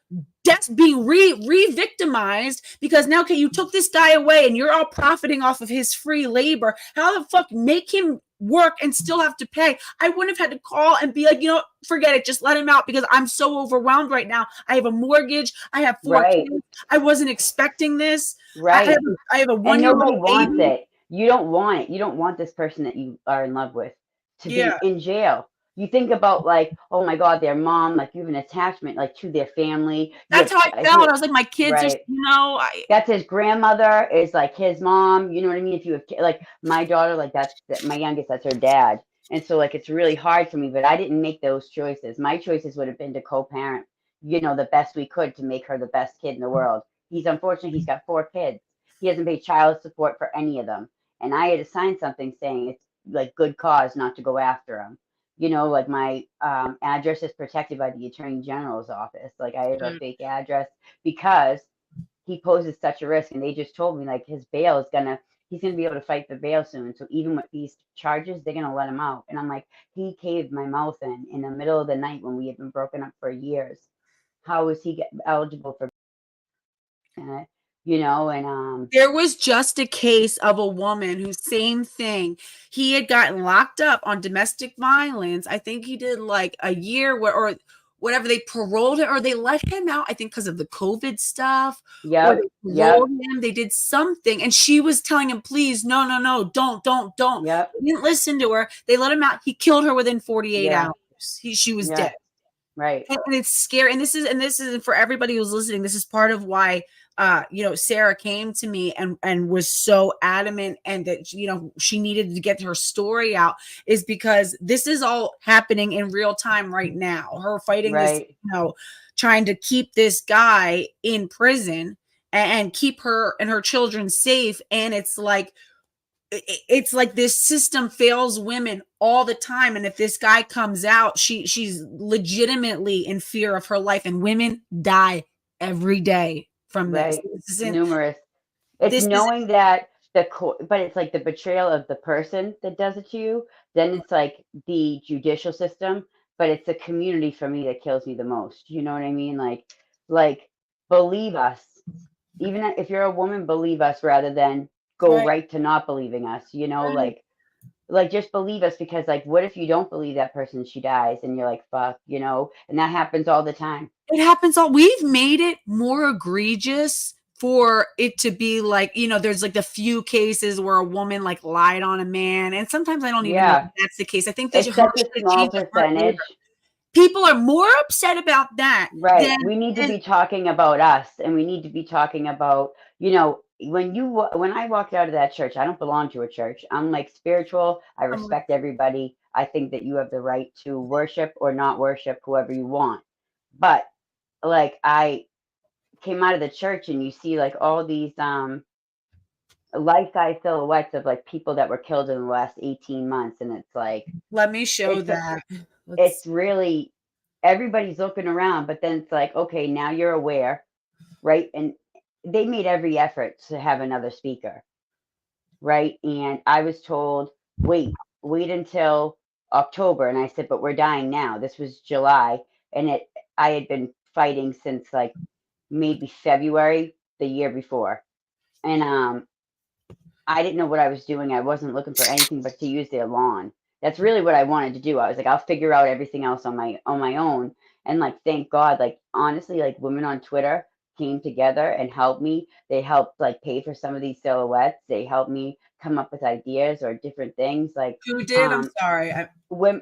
being re-victimized because now, okay, you took this guy away and you're all profiting off of his free labor. How the fuck make him work and still have to pay? I wouldn't have had to call and be like, forget it, just let him out because I'm so overwhelmed right now. I have a mortgage. I have 4 Right. kids. I wasn't expecting this. Right. I have a And nobody 1-year-old wants baby. it. You don't want it. You don't want this person that you are in love with to be Yeah, in jail. You think about like, oh my God, their mom, like you have an attachment like to their family. You that's have how I felt. I was like, my kids are, right. I That's his grandmother is like his mom. You know what I mean? If you have like my daughter, like that's my youngest, that's her dad. And so like it's really hard for me, but I didn't make those choices. My choices would have been to co-parent, the best we could to make her the best kid in the world. He's got 4 kids. He hasn't paid child support for any of them. And I had to sign something saying it's like good cause not to go after him. Like my address is protected by the attorney general's office. Like I have a fake address because he poses such a risk. And they just told me like his bail is he's gonna be able to fight for bail soon. So even with these charges, they're gonna let him out. And I'm like, he caved my mouth in the middle of the night when we had been broken up for years. How is he eligible for? And There was just a case of a woman who, same thing. He had gotten locked up on domestic violence. I think he did like a year or whatever. They paroled him or they let him out, I think, because of the COVID stuff, or yep, they yep, paroled him. They did something. And she was telling him, please, no, no, no, don't. yep, They didn't listen to her. They let him out. He killed her within 48 yeah, hours. She was yeah, dead. right, And it's scary. And this is for everybody who's listening. This is part of why Sara came to me and was so adamant and that she needed to get her story out is because this is all happening in real time right now. Her fighting this, right, trying to keep this guy in prison and keep her and her children safe. And it's like this system fails women all the time, and if this guy comes out, she's legitimately in fear of her life, and women die every day from this. right. This isn't Numerous. It's this is knowing that but it's like the betrayal of the person that does it to you. Then it's like the judicial system, but it's the community for me that kills me the most. You know what I mean? Like believe us. Even if you're a woman, believe us rather than go right. right to not believing us. Right. Like just believe us because like what if you don't believe that person, she dies and you're like fuck, and that happens all the time. It happens all we've made it more egregious for it to be like, there's like the few cases where a woman like lied on a man, and sometimes I don't even know Yeah, if that's the case. I think that it's her such a should small change the part later. percentage. People are more upset about that Right. than, We need to than be talking about us, and we need to be talking about, when I walked out of that church, I don't belong to a church. I'm like spiritual. I someone. respect everybody. I think that you have the right to worship or not worship whoever you want. But like I came out of the church and you see like all these life-size silhouettes of like people that were killed in the last 18 months, and it's like Let me show it's that. it's Let's really everybody's looking around, but then it's like, okay, now you're aware, right? And they made every effort to have another speaker, right? And I was told, wait until October. And I said, but we're dying now. This was July. And I had been fighting since like maybe February the year before. And I didn't know what I was doing. I wasn't looking for anything but to use their lawn. That's really what I wanted to do. I was like, I'll figure out everything else on my own. And like, thank God, like honestly, like women on Twitter came together and helped me. They helped like pay for some of these silhouettes. They helped me come up with ideas or different things. Like who did? I'm um sorry. women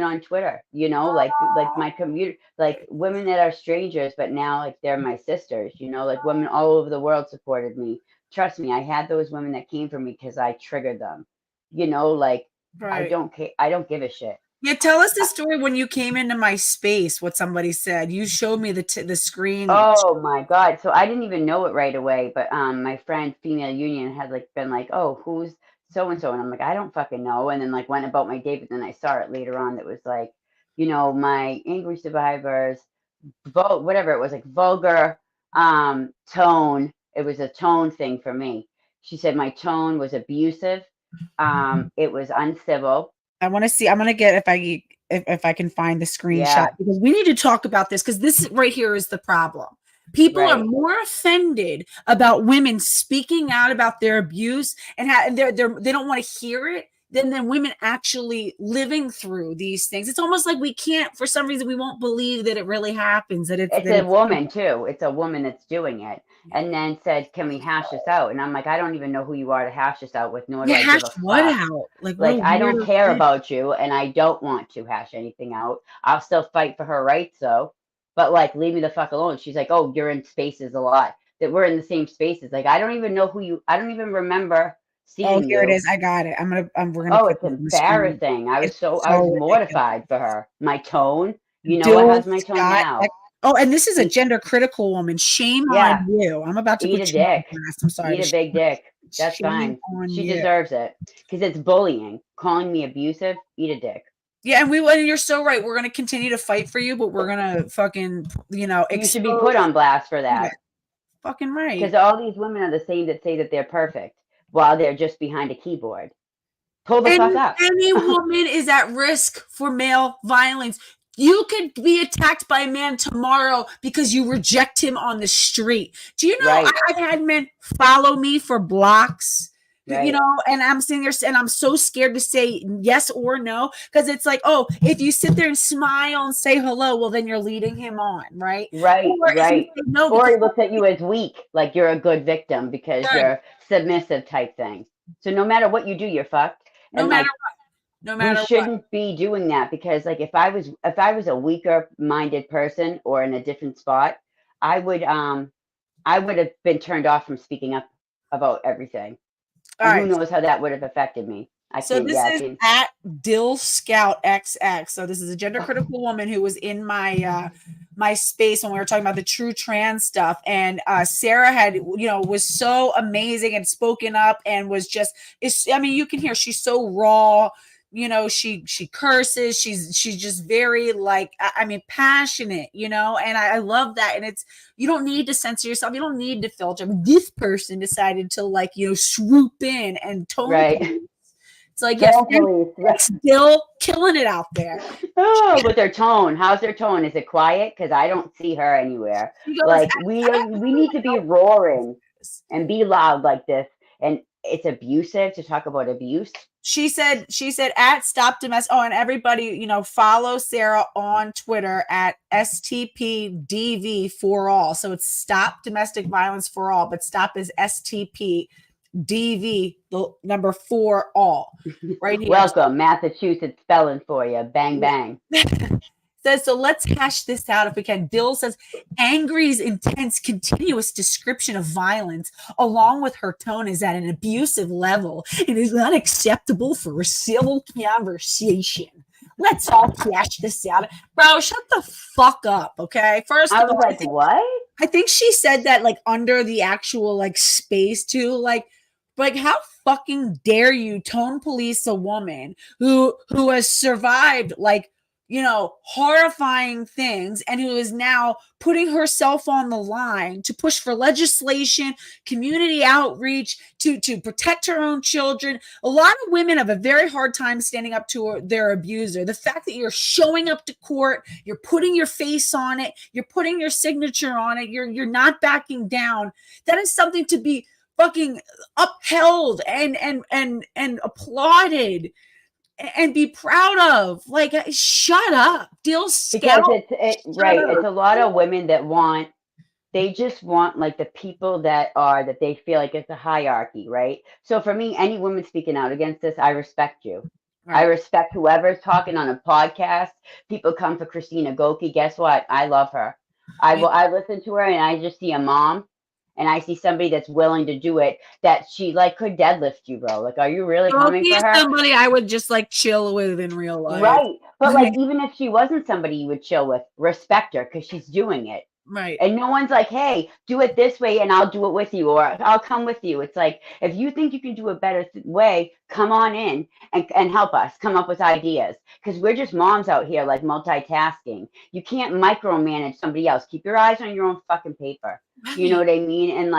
on Twitter, like my community, like women that are strangers, but now like they're my sisters, like women all over the world supported me. Trust me, I had those women that came for me because I triggered them. Like I Right. don't care. I don't give a shit. Yeah, tell us the story when you came into my space, what somebody said. You showed me the screen. Oh my God. So I didn't even know it right away, but my friend Female Union had like been like, "Oh, who's so and so?" And I'm like, "I don't fucking know." And then like went about my day, but then I saw it later on that was like, my angry survivors, whatever it was, like vulgar tone. It was a tone thing for me. She said my tone was abusive. It was uncivil. I want to see. I'm gonna get if I can find the screenshot, Yeah, because we need to talk about this, because this right here is the problem. People are right. more offended about women speaking out about their abuse and they don't want to hear it than women actually living through these things. It's almost like we can't, for some reason, we won't believe that it really happens. It's a woman too. It's a woman that's doing it. And then said, "Can we hash this out?" And I'm like, "I don't even know who you are to hash this out with, nor do Yeah, I give hash a what fuck. out? Like, what a Like, I don't weirdo care thing. about you, and I don't want to hash anything out. I'll still fight for her rights, though. But like, leave me the fuck alone." She's like, "Oh, you're in spaces a lot. That we're in the same spaces." Like, I don't even know who you. I don't even remember Oh, seeing here it you. is. I got it. We're gonna Oh, put it's this on the screen. embarrassing. It's I was so ridiculous. mortified for her. My tone. You know what Dill has my tone Scott. now? Oh, and this is a Eat, gender critical woman. Shame on yeah, you. I'm about to eat a put you on dick. blast. I'm sorry. Eat a big dick. That's Shame fine. on She you. deserves it because it's bullying. Calling me abusive. Eat a dick. Yeah, and you're so right. We're gonna continue to fight for you, but we're gonna fucking, You should be put expose. on blast for Yeah, that fucking because right. all these women are the same that say that they're perfect while they're just behind a keyboard. Pull the fuck And up. any woman is at risk for male violence. You could be attacked by a man tomorrow because you reject him on the street. Do you know Right, I've had men follow me for blocks? right, And I'm sitting there and I'm so scared to say yes or no, because it's like, oh, if you sit there and smile and say hello, well, then you're leading him on, right? right, Or if you right. say no, Or because he looks at you as weak, like you're a good victim because right, you're submissive type thing. So no matter what you do, you're fucked. no And matter like no we matter what. shouldn't be doing that because like if I was a weaker minded person or in a different spot, I would I would have been turned off from speaking up about everything. All And who right. knows how that would have affected me. I So can't, this yeah, I is can't. at Dill Scout XX. So this is a gender critical woman who was in my space when we were talking about the true trans stuff. And Sara had, was so amazing and spoken up and was just, I mean, you can hear she's so raw. She curses. She's just very, like, I mean, passionate. And I love that. And it's, you don't need to censor yourself. You don't need to filter. This person decided to, like, swoop in and tone Right. police. It's like, yes, Tone police. Right. still killing it out there. Oh, with their tone. How's their tone? Is it quiet? Because I don't see her anywhere. She goes, Like we need to be roaring and be loud like this. And it's abusive to talk about abuse. she said at stop domestic. Oh, and everybody, follow Sara on Twitter at STPDV for all. So it's stop domestic violence for all, but stop is STPDV, the number for all, right here. Welcome, Massachusetts felon for you. Bang bang. says, so let's hash this out if we can. Dill says, Angry's intense, continuous description of violence, along with her tone, is at an abusive level and is unacceptable for a civil conversation. Let's all hash this out. Bro, shut the fuck up, okay? First I of was all, like, what? I think she said that like under the actual like space too. Like how fucking dare you tone police a woman who has survived like, you know, horrifying things and who is now putting herself on the line to push for legislation, community outreach, to protect her own children. A lot of women have a very hard time standing up to their abuser. The fact that you're showing up to court, you're putting your face on it, you're putting your signature on it, you're not backing down. That is something to be fucking upheld and applauded and be proud of. Like, shut up. Deal Because scout. right. It's a lot of women that want, they just want like the people that they feel like it's a hierarchy, right? So for me, any woman speaking out against this, I respect you. I Right. respect whoever's talking on a podcast. People come for Christina Goki. Guess what? I love her. I listen to her and I just see a mom and I see somebody that's willing to do it, that she like could deadlift you, bro. Like, are you really coming Loki for is her? somebody I would just like chill with in real life. Right. But like, even if she wasn't somebody you would chill with, respect her because she's doing it. Right. And no one's like, hey, do it this way and I'll do it with you, or I'll come with you. It's like, if you think you can do a better way, come on in and help us come up with ideas. Because we're just moms out here, like multitasking. You can't micromanage somebody else. Keep your eyes on your own fucking paper. You know Right. what I mean? And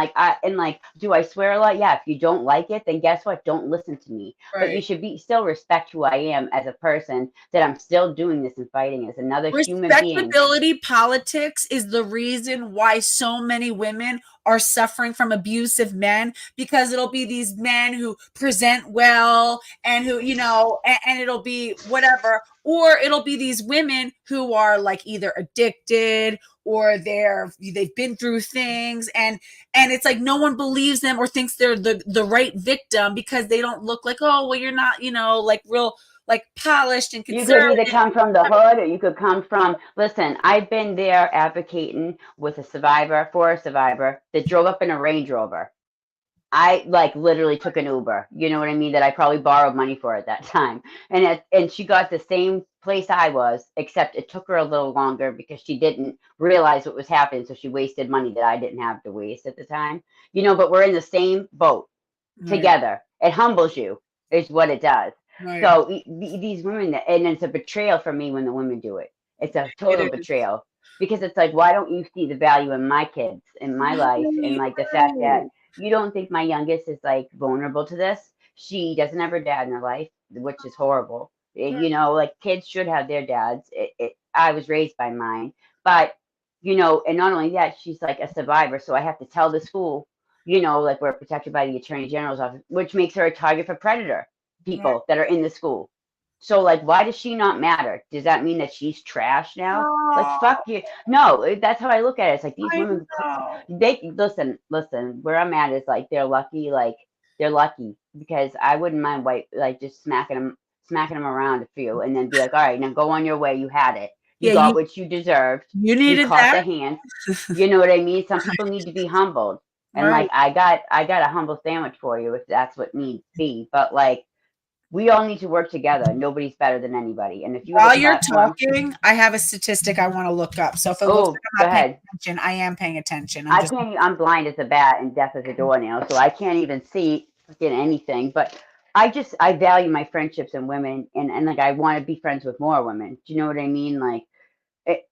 like, do I swear a lot? Yeah. If you don't like it, then guess what? Don't listen to me. But you Right. should still respect who I am as a person, that I'm still doing this and fighting as another human being. Respectability politics is the reason why so many women are suffering from abusive men, because it'll be these men who present well and who, you know, and it'll be whatever, or it'll be these women who are like either addicted or they've been through things, and it's like no one believes them or thinks they're the right victim because they don't look like, oh well, you're not, you know, like real like polished and You could either conservative. come from the hood or you could come from, listen, I've been there advocating with for a survivor that drove up in a Range Rover. I like literally took an Uber, you know what I mean, that I probably borrowed money for at that time. And she got the same place I was, except it took her a little longer because she didn't realize what was happening. So she wasted money that I didn't have to waste at the time. You know, but we're in the same boat Right. together. It humbles you, is what it does. Right. So these women, and it's a betrayal for me when the women do it. It's a total It is. betrayal because it's like, why don't you see the value in my kids, in my life, and Right. like the fact that Right. you don't think my youngest is like vulnerable to this? She doesn't have her dad in her life, which is horrible. You know, like kids should have their dads. I was raised by mine, but you know, and not only that, she's like a survivor. So I have to tell the school, you know, like we're protected by the Attorney General's office, which makes her a target for predator Right. people that are in the school. So like, why does she not matter? Does that mean that she's trash now? Like, Oh, fuck you. No, that's how I look at it. It's like these I women, know. they listen. Where I'm at is like they're lucky because I wouldn't mind like just smacking them around a few, and then be like, all right, now go on your way. You had it. You Yeah, got what you deserved. you You needed caught that. the hand. You know what I mean? Some people need to be humbled. And Right. like I got a humble sandwich for you if that's what needs be. But like we all need to work together. Nobody's better than anybody. And if you have a While you're platform, talking, I have a statistic I want to look up. So if it looks like oh, I'm go not paying ahead. attention, I am paying attention. I'm I just can't. I'm blind as a bat and deaf as a doornail, so I can't even see fucking anything. But I value my friendships and women, and like I want to be friends with more women. Do you know what I mean? Like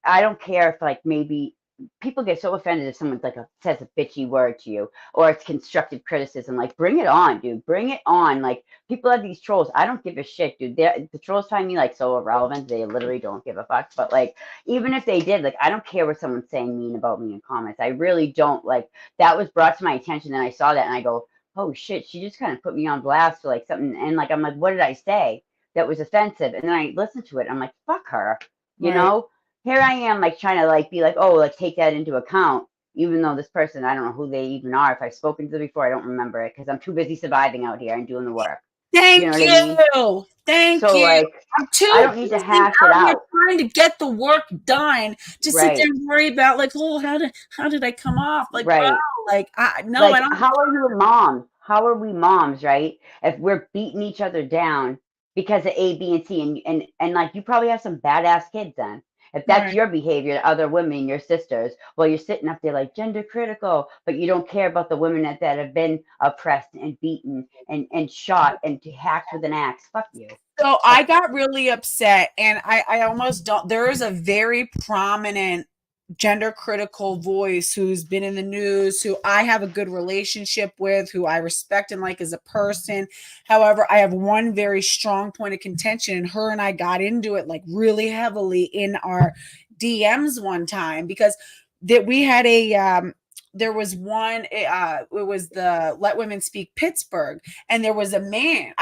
I don't care if like maybe people get so offended if someone's like says a bitchy word to you or it's constructive criticism. Like bring it on, dude. Bring it on. Like people have these trolls. I don't give a shit, dude. The trolls find me like so irrelevant. They literally don't give a fuck. But like even if they did, like I don't care what someone's saying mean about me in comments. I really don't. Like that was brought to my attention and I saw that and I go, oh shit, she just kind of put me on blast for like something. And like I'm like, what did I say that was offensive? And then I listened to it. I'm like, fuck her. You right. know, here I am like trying to like be like, oh, like take that into account, even though this person, I don't know who they even are. If I've spoken to them before, I don't remember it because I'm too busy surviving out here and doing the work. You know Thank what I mean? you. Thank So like you. I'm too I don't need to busy hash it out here out. trying to get the work done to sit there Right. and worry about like, oh, how did I come off? Like, bro, Right. like I no, I Like, don't. how are you moms? How are we moms, right? If we're beating each other down because of A, B, and C, and like you probably have some badass kids then. If that's Right. your behavior to other women, your sisters, well, you're sitting up there like gender critical, but you don't care about the women that have been oppressed and beaten and shot and hacked with an axe. Fuck you. So I Fuck you. got really upset, and I almost don't. There is a very prominent gender critical voice who's been in the news, who I have a good relationship with, who I respect and like as a person. However, I have one very strong point of contention, and her and I got into it like really heavily in our DMs one time because that we had a there was one it was the Let Women Speak Pittsburgh, and there was a man.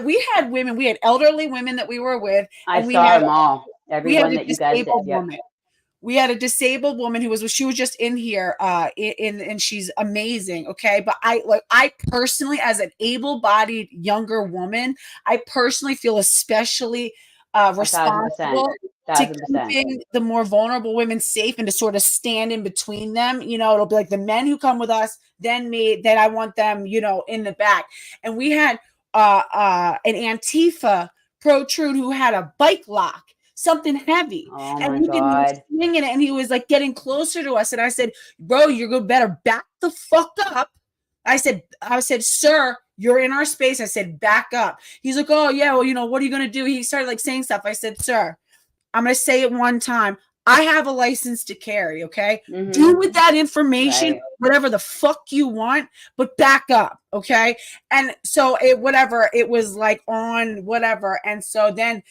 We had women, we had elderly women that we were with, I and saw them all. we had Everyone a that you guys did. disabled Yep. woman. We had a disabled woman who was she was just in here and she's amazing, okay? But I personally, as an able-bodied younger woman, I personally feel especially 1,000%. responsible to 1,000%. keeping the more vulnerable women safe and to sort of stand in between them. It'll be like the men who come with us, then me, then I want them, in the back. And we had an Antifa protrude who had a bike lock, something heavy, Oh and my he was God. swinging it, and he was like getting closer to us, and I said, "Bro, you're better back the fuck up." I said, "Sir, you're in our space." I said, "Back up." He's like, "Oh yeah, well, what are you gonna do?" He started like saying stuff. I said, "Sir, I'm gonna say it one time. I have a license to carry, okay? Mm-hmm. Do with that information Right. whatever the fuck you want, but back up, okay?" And so it was like on whatever. And so then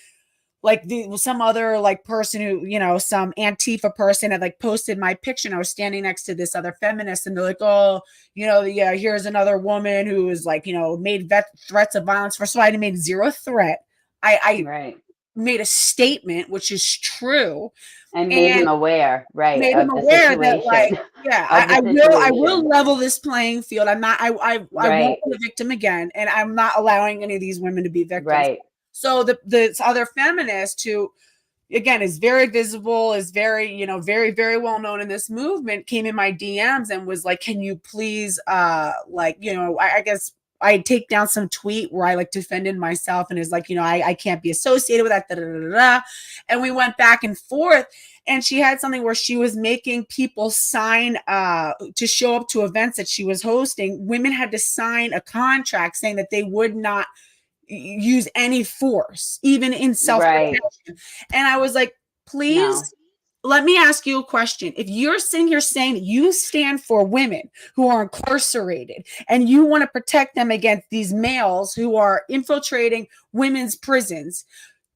like some other like person who some Antifa person had like posted my picture, and I was standing next to this other feminist, and they're like, "Oh, yeah, here's another woman who is like made threats of violence." First of all, I made zero threat. I Right. made a statement, which is true, And made and him aware, right, made him of the aware that like, situation. yeah, Of the I will situation. level this playing field. I'm not I won't Right. be a victim again, and I'm not allowing any of these women to be victims. Right. So the other feminist who again is very visible, is very very very well known in this movement, came in my DMs and was like, "Can you please like I guess I take down some tweet where I like defended myself and is like, I can't be associated with that, da, da, da, da, da." And we went back and forth, and she had something where she was making people sign to show up to events that she was hosting. Women had to sign a contract saying that they would not use any force, even in Right. self-protection. And I was like, No. please, let me ask you a question. If you're sitting here saying that you stand for women who are incarcerated and you want to protect them against these males who are infiltrating women's prisons,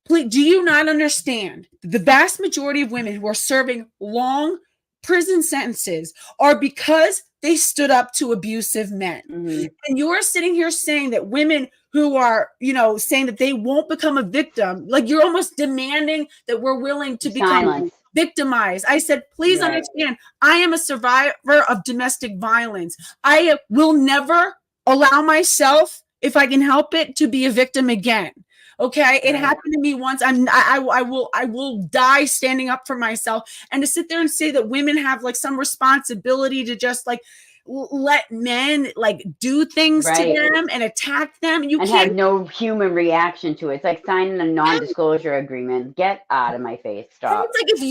please, do you not understand the vast majority of women who are serving long prison sentences are because they stood up to abusive men? Mm-hmm. And you're sitting here saying that women who are, saying that they won't become a victim, like you're almost demanding that we're willing to become Silence. victimized. I said, please Right. understand, I am a survivor of domestic violence. I will never allow myself, if I can help it, to be a victim again. Okay, it Right. happened to me once. I will die standing up for myself. And to sit there and say that women have like some responsibility to just like let men like do things to Right. them and attack them. You And can't. have no human reaction to it. It's like signing a non-disclosure agreement. Get out of my face. And Stop. it's like if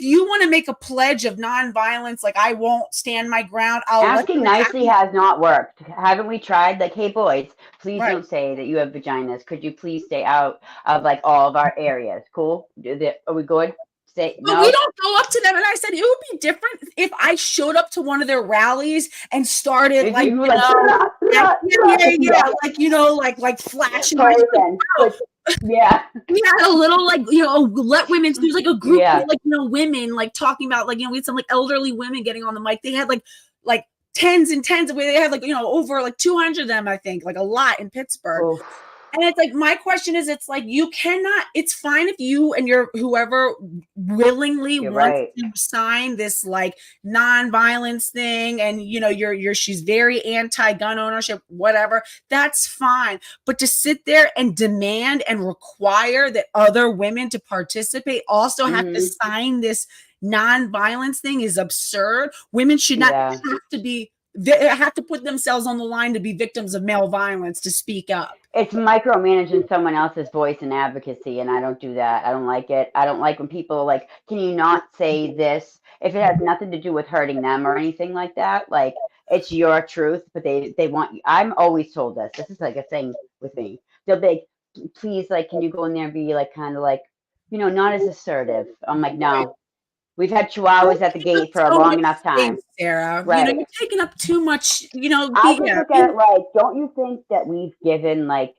you want to make a pledge of nonviolence, like I won't stand my ground, I'll let Asking them attack nicely me. has not worked. Haven't we tried? Like, hey boys, please Right. don't say that you have vaginas. Could you please stay out of like all of our areas? Cool. Are we good? Say But we no. don't go up to them. And I said it would be different if I showed up to one of their rallies and started If like, you were like, yeah, yeah, like flashing my person, like, yeah, we had a little like let women, there's like a group of yeah. like women like talking about like we had some like elderly women getting on the mic. They had like tens and tens of, they had like over like 200 of them, I think, like a lot in Pittsburgh. Oof. And it's like, my question is, it's like, you cannot, it's fine if you and your whoever willingly You're wants right. to sign this like non-violence thing, and she's very anti-gun ownership, whatever, that's fine. But to sit there and demand and require that other women to participate also have to Hmm. sign this non-violence thing is absurd. Women should not Yeah. have to put themselves on the line to be victims of male violence to speak up. It's micromanaging someone else's voice and advocacy, and I don't do that. I don't like it. I don't like when people are like, can you not say this if it has nothing to do with hurting them or anything like that? Like, it's your truth, but they want you. I'm always told this. This is like a thing with me. They'll be like, please, like, can you go in there and be like, kind of like, not as assertive? I'm like, Right. no. We've had chihuahuas at the Taking up gate for a so long much enough space, time. Sarah. Right. You're taking up too much, I just look at it like, don't you think that we've given like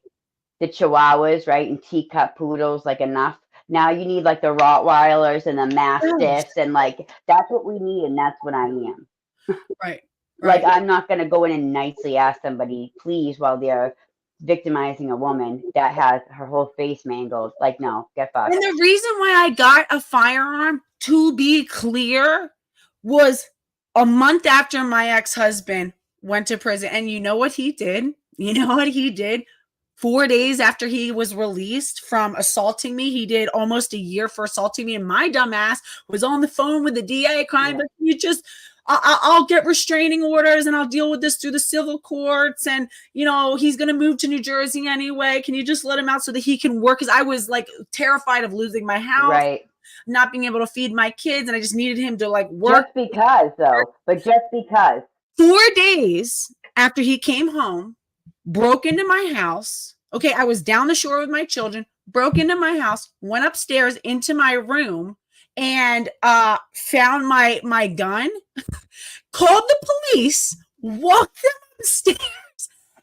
the chihuahuas, right, and teacup poodles like enough? Now you need like the Rottweilers and the Yes. Mastiffs, and like that's what we need, and that's what I am. Right. Like Right. I'm not gonna go in and nicely ask somebody, please, while they're victimizing a woman that has her whole face mangled. Like, no, get And fucked. the reason why I got a firearm, to be clear, was a month after my ex-husband went to prison. And you know what he did? You know what he did? 4 days after he was released from assaulting me, he did almost a year for assaulting me. And my dumbass was on the phone with the DA crying, Yeah. but you just, I'll get restraining orders and I'll deal with this through the civil courts. And, he's going to move to New Jersey anyway. Can you just let him out so that he can work? Because I was like terrified of losing my house, Right. not being able to feed my kids. And I just needed him to like work. Just because, though, but just because. 4 days after he came home, broke into my house. Okay, I was down the shore with my children, broke into my house, went upstairs into my room, and found my gun, called the police, walked them upstairs,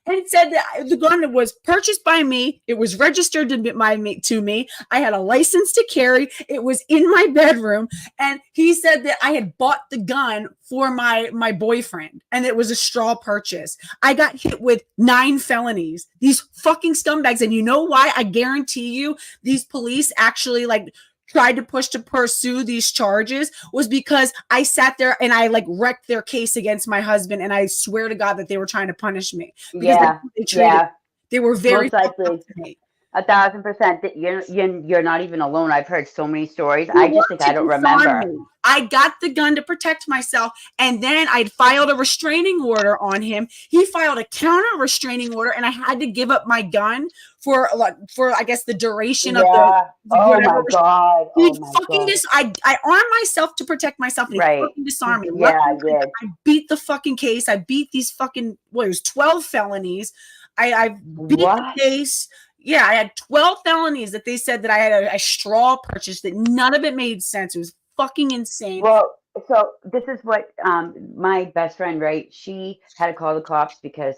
and said that the gun was purchased by me. It was registered to me. I had a license to carry. It was in my bedroom. And he said that I had bought the gun for my boyfriend and it was a straw purchase. I got hit with 9 felonies. These fucking scumbags. And you know why? I guarantee you these police actually like tried to push to pursue these charges was because I sat there and I like wrecked their case against my husband. And I swear to God that they were trying to punish me because Yeah. Yeah. they were very Most fucked up likely. to me. 1,000%. You're not even alone. I've heard so many stories. He I just wanted think I to don't disarm remember. me. I got the gun to protect myself, and then I filed a restraining order on him. He filed a counter restraining order, and I had to give up my gun for I guess the duration of Yeah. the Oh my whatever. God. He Oh my fucking God. I armed myself to protect myself, and he Right. fucking disarmed me. Yeah, I Luckily, did. I beat the fucking case. I beat these fucking it was 12 felonies. I beat the What? case. Yeah, I had 12 felonies that they said that I had a straw purchase that none of it made sense. It was fucking insane. Well, so this is what my best friend, right? She had to call the cops because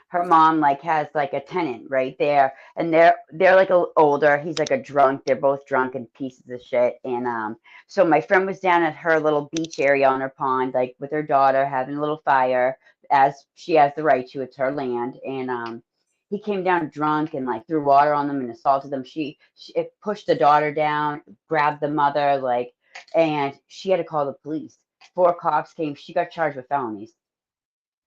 her mom like has like a tenant right there, and they're like older. He's like a drunk. They're both drunk and pieces of shit. And so my friend was down at her little beach area on her pond, like with her daughter, having a little fire, as she has the right to. It's her land. And he came down drunk and like threw water on them and assaulted them. She it pushed the daughter down, grabbed the mother, like, and she had to call the police. 4 cops came. She got charged with felonies.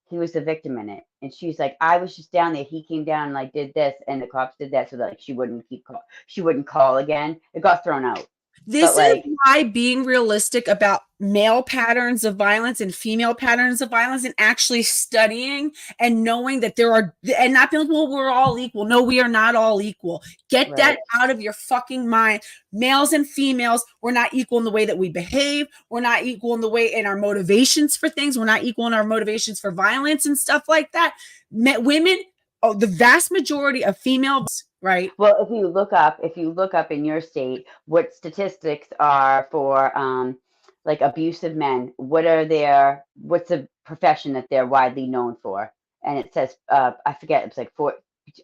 He was the victim in it, and she's like, I was just down there. He came down and like did this, and the cops did that so that like she wouldn't call again. It got thrown out. But This is like, why being realistic about male patterns of violence and female patterns of violence and actually studying and knowing that there are, and not being like, well, we're all equal. No, we are not all equal. Get that right, out of your fucking mind. Males and females, we're not equal in the way that we behave. We're not equal in the way in our motivations for things. We're not equal in our motivations for violence and stuff like that. Women, the vast majority of females, right? well, if you look up in your state what statistics are for like abusive men, what's a profession that they're widely known for? And it says I forget, it's like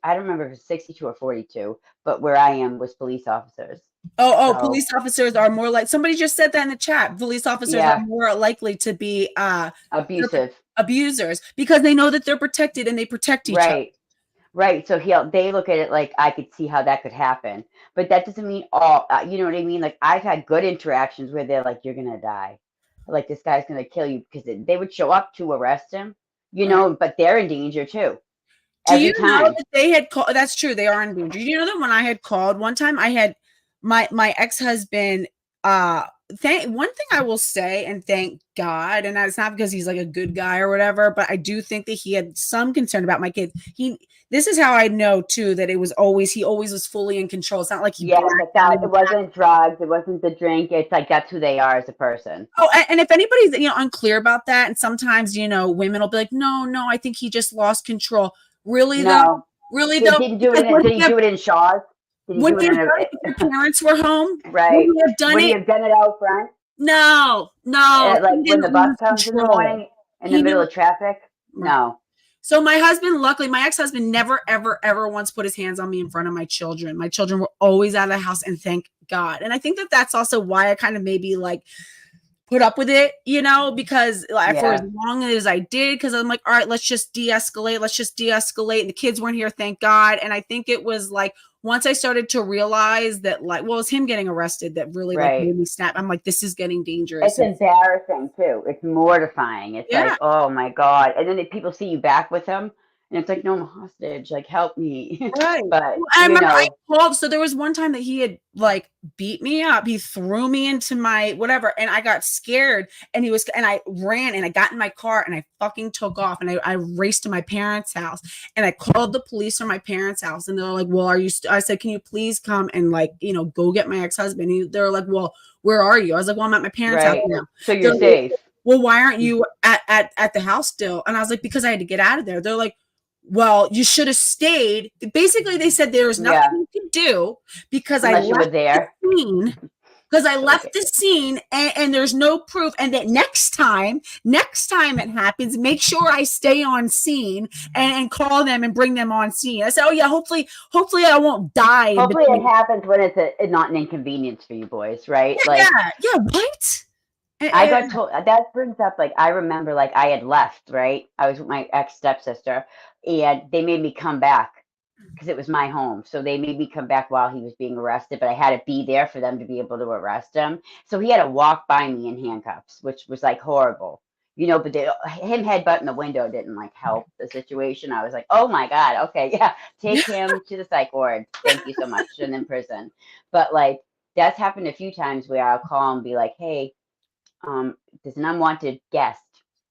I don't remember if it's 62 or 42, but where I am was police officers. So Police officers are more like, somebody just said that in the chat. Police officers are yeah, more likely to be abusive. abusers because they know that they're protected and they protect each other. Right. Right. So they look at it like I could see how that could happen, but that doesn't mean all. You know what I mean? Like I've had good interactions where they're like, "You're gonna die," like this guy's gonna kill you because they would show up to arrest him, Right. but they're in danger too Do you every know time. that they had called? That's true. They are in danger. Do you know that when I had called one time, I had my ex-husband, thank one thing I will say, and thank God, and that's not because he's like a good guy or whatever, but I do think that he had some concern about my kids. This is how I know too that he always was fully in control. It's not like he Yeah, blacked like out that. and It wasn't drugs. It wasn't the drink. It's like that's who they are as a person. oh, and if anybody's unclear about that, and sometimes women will be like, no, no, I think he just lost control. Really though, No, really did though, didn't do because it. Did he do it in Shaw's? Did he would do it he in have done it if your parents were home? Would right? he have done Would he it? have done it out front? No, no, Like he when the didn't bus lose comes in the control. morning in the He middle knew of traffic? right. No. So my husband, luckily, my ex-husband never, ever, ever once put his hands on me in front of my children. My children were always out of the house, and thank God. And I think that that's also why I kind of maybe like put up with it, because like, for as Yeah. long as I did, because I'm like, all right, let's just de-escalate. Let's just de-escalate. And the kids weren't here, thank God. And I think it was like once I started to realize that, like, well, it's him getting arrested that really like Right. made me snap. I'm like, this is getting dangerous. It's And embarrassing too. It's mortifying. It's yeah, like, oh my God. And then people see you back with him and it's like, no, I'm a hostage. Like, help me. right. But, Well, I remember I called. So there was one time that he had like beat me up. He threw me into my whatever, and I got scared. And I ran and I got in my car and I fucking took off and I raced to my parents' house and I called the police from my parents' house and they're like, "Well, are you?" I said, "Can you please come and like go get my ex-husband?" They're like, "Well, where are you?" I was like, "Well, I'm at my parents' house right. now." So They're you're like, safe. "Well, why aren't you at the house still?" And I was like, "Because I had to get out of there." They're like, well, you should have stayed. Basically, they said there was nothing Yeah. you could do because I Unless you were left the there. scene. Because I left Okay. the scene and there's no proof. And that next time it happens, make sure I stay on scene and call them and bring them on scene. I said, oh yeah, hopefully I won't die in Hopefully it between. happens when it's not an inconvenience for you boys, right? Yeah, Like yeah, what? I got told that brings up like I remember like I had left, right? I was with my ex stepsister and they made me come back because it was my home. So they made me come back while he was being arrested, but I had to be there for them to be able to arrest him. So he had to walk by me in handcuffs, which was like horrible. But him headbutting the window didn't like help the situation. I was like, oh my God, okay, yeah, take him to the psych ward. Thank you so much, and in prison. But like that's happened a few times where I'll call and be like, hey, there's an unwanted guest,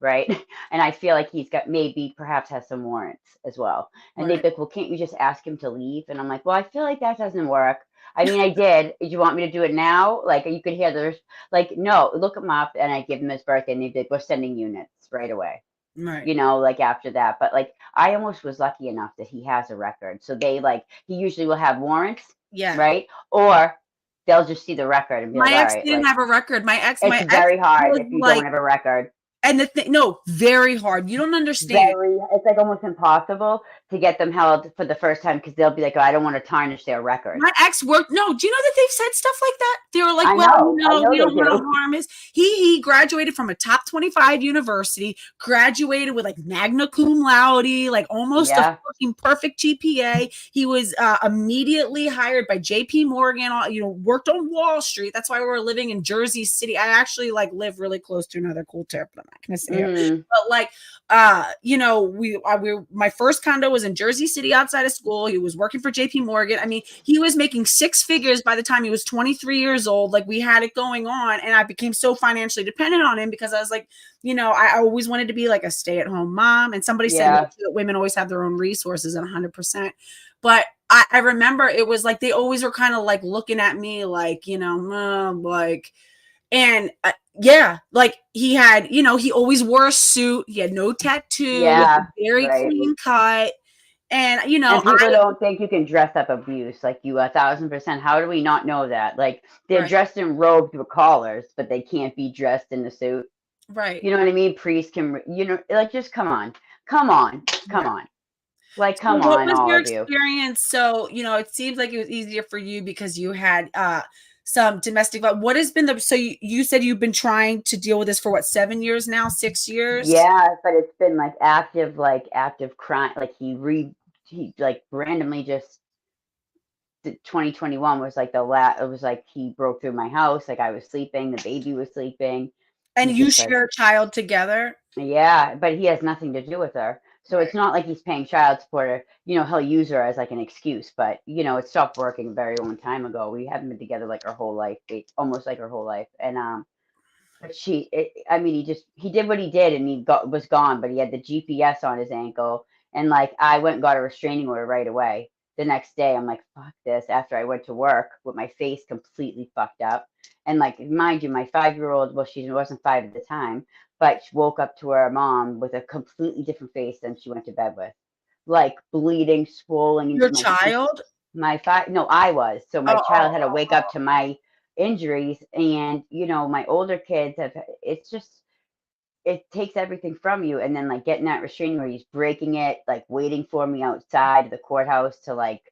right? And I feel like he's got maybe perhaps has some warrants as well. And they'd Right. be like, well, can't you just ask him to leave? And I'm like, well, I feel like that doesn't work. I mean, I did. Do you want me to do it now? Like, you could hear there's like, no, look him up. And I give him his birthday and they'd be like, we're sending units right away, Right. like after that. But like, I almost was lucky enough that he has a record. So he usually will have warrants, Yeah. right? Or they'll just see the record and be like, My all ex right, didn't like, have a record. it's My ex very hard was if you don't like, have a record. and the thing, no, very hard. You don't understand. It's like almost impossible to get them held for the first time because they'll be like, oh, I don't want to tarnish their record. My ex worked. No, do you know that they've said stuff like that? They were like, I "Well, know, I know we they don't want to do. harm his." He graduated from a top 25 university, graduated with like magna cum laude, like almost a Yeah. fucking perfect GPA. He was immediately hired by J.P. Morgan. Worked on Wall Street. That's why we're living in Jersey City. I actually like live really close to another cool tip, but I'm not gonna say it. Mm-hmm. But like, my first condo was in Jersey City outside of school. He was working for JP Morgan. I mean, he was making six figures by the time he was 23 years old. Like we had it going on and I became so financially dependent on him because I was like, I always wanted to be like a stay-at-home mom. And somebody said Yeah. that women always have their own resources and 100%. But I remember it was like they always were kind of like looking at me like, like, and yeah, like he had, he always wore a suit. He had no tattoo, Yeah. very Right. clean cut. And, And people I, don't think you can dress up abuse like you 1,000%. How do we not know that? Like they're right, dressed in robes with collars, but they can't be dressed in the suit. right. You know what I mean? Priests can, like just come on, come on, come Yeah. on. Like, So come what on, was all your of you. experience? So, it seems like it was easier for you because you had some domestic violence. What has been so you said you've been trying to deal with this for what, 7 years now, 6 years? Yeah, but it's been like active crime. Like he he like randomly just 2021 was like the last. It was like he broke through my house. Like I was sleeping, the baby was sleeping. And He you just like share a child together? yeah, but he has nothing to do with her. So it's Right. not like he's paying child support. Or, he'll use her as like an excuse. But it stopped working a very long time ago. We haven't been together like our whole life, almost like our whole life. And but I mean, he did what he did, and was gone. But he had the GPS on his ankle, and like I went and got a restraining order right away. The next day, I'm like, fuck this. After I went to work with my face completely fucked up, and like, mind you, my 5-year-old, well, she wasn't 5 at the time, but she woke up to her mom with a completely different face than she went to bed with, like bleeding, swollen. Your child? My five, no, I was. So Oh, my oh, child had to wake up to my injuries, and my older kids have. It's just it takes everything from you, and then like getting that restraining order, he's breaking it, like waiting for me outside the courthouse to like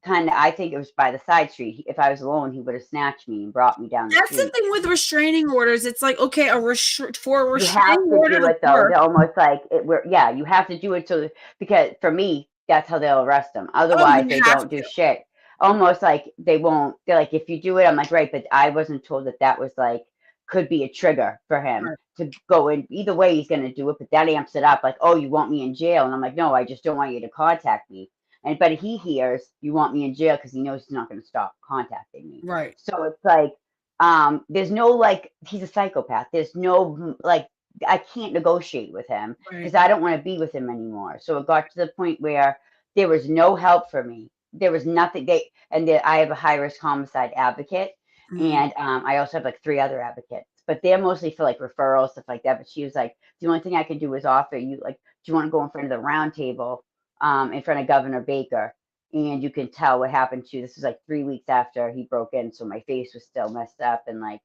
kind of. I think it was by the side street. If I was alone, he would have snatched me and brought me down the that's the street. thing with restraining orders. It's like, okay, for a You have restraining to order do to it though. work. They're almost like yeah, you have to do it because for me, that's how they'll arrest them. Oh, Otherwise, you they have don't do to. shit. Almost like they won't. They're like, if you do it, I'm like, right, but I wasn't told that was like could be a trigger for him Right. to go in. Either way, he's gonna do it, but that amps it up. Like, oh, you want me in jail? And I'm like, no, I just don't want you to contact me. But he hears you want me in jail because he knows he's not gonna stop contacting me. Right. So it's like there's no like he's a psychopath. There's no like I can't negotiate with him because Right. I don't want to be with him anymore. So it got to the point where there was no help for me. There was nothing. I have a high risk homicide advocate, Mm. and I also have like 3 other advocates, but they're mostly for like referrals, stuff like that. But she was like, the only thing I can do is offer you like, do you want to go in front of the round table, in front of Governor Baker, and you can tell what happened to you. This was like 3 weeks after he broke in, so my face was still messed up, and like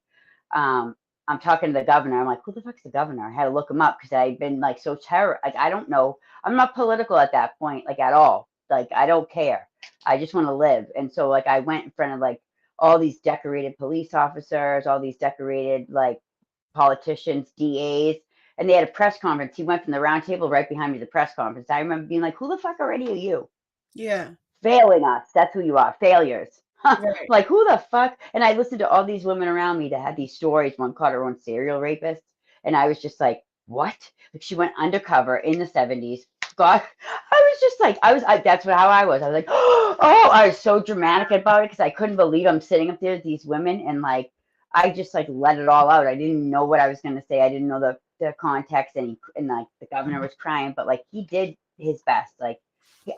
um I'm talking to the governor. I'm like, who the fuck's the governor? I had to look him up because I'd been like so terror. Like, I don't know. I'm not political at that point, like at all. Like, I don't care. I just want to live. And so, like, I went in front of like all these decorated police officers, all these decorated like politicians, DAs, and they had a press conference. He went from the round table right behind me to the press conference. I remember being like, who the fuck already are you? Yeah. Failing us. That's who you are. Failures. Right. Like, who the fuck? And I listened to all these women around me that had these stories. One caught her own serial rapist. And I was just like, what? Like, she went undercover in the 70s. God, I was just like, that's how I was. I was like, oh, I was so dramatic about it because I couldn't believe I'm sitting up there with these women. And like, I just like let it all out. I didn't know what I was going to say. I didn't know the context. And like the governor was crying, but like he did his best. Like,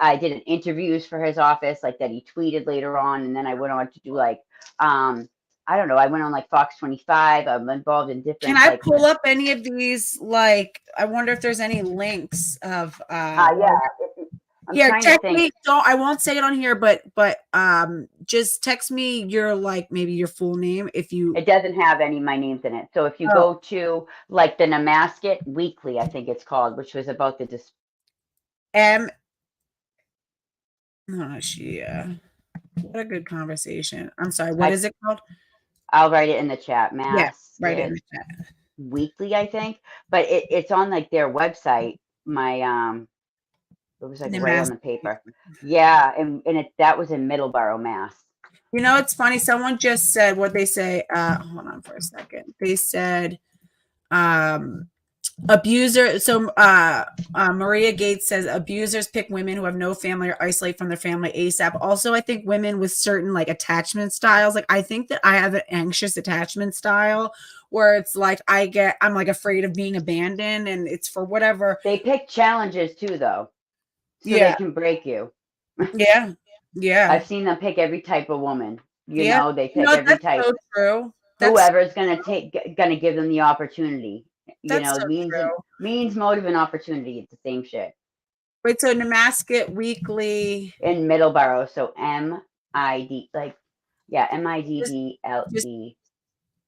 I did an interviews for his office, like that he tweeted later on, and then I went on to do like, I don't know, I went on like Fox 25. I'm involved in Can different I like, pull up any of these? Like, I wonder if there's any links of yeah. I'm here, trying to text think. me. Don't I won't say it on here, but just text me your like maybe your full name if you It doesn't have any of my names in it. So if you oh go to like the Namasket Weekly, I think it's called, which was about the M oh she what a good conversation. I'm sorry, what I, is it called? I'll write it in the chat. Yeah, write it in Masket the chat. Weekly, I think, but it's on like their website. My It was like The right on mass. the paper. Yeah, and that was in Middleborough, Mass. You know, it's funny. Someone just said what they say. Hold on for a second. They said, um, abuser. So, Maria Gates says abusers pick women who have no family or isolate from their family ASAP. Also, I think women with certain like attachment styles. Like, I think that I have an anxious attachment style where it's like I'm like afraid of being abandoned, and it's for whatever. They pick challenges too, though, so they Yeah, can break you. yeah, yeah, I've seen them pick every type of woman. yeah. They You pick know, every that's type. so true. That's Whoever's gonna give them the opportunity. that's so true. Means, motive, and opportunity. It's the same shit Wait, so Namasket Weekly, in Middleborough. So MID, like, yeah, just just MIDDLE.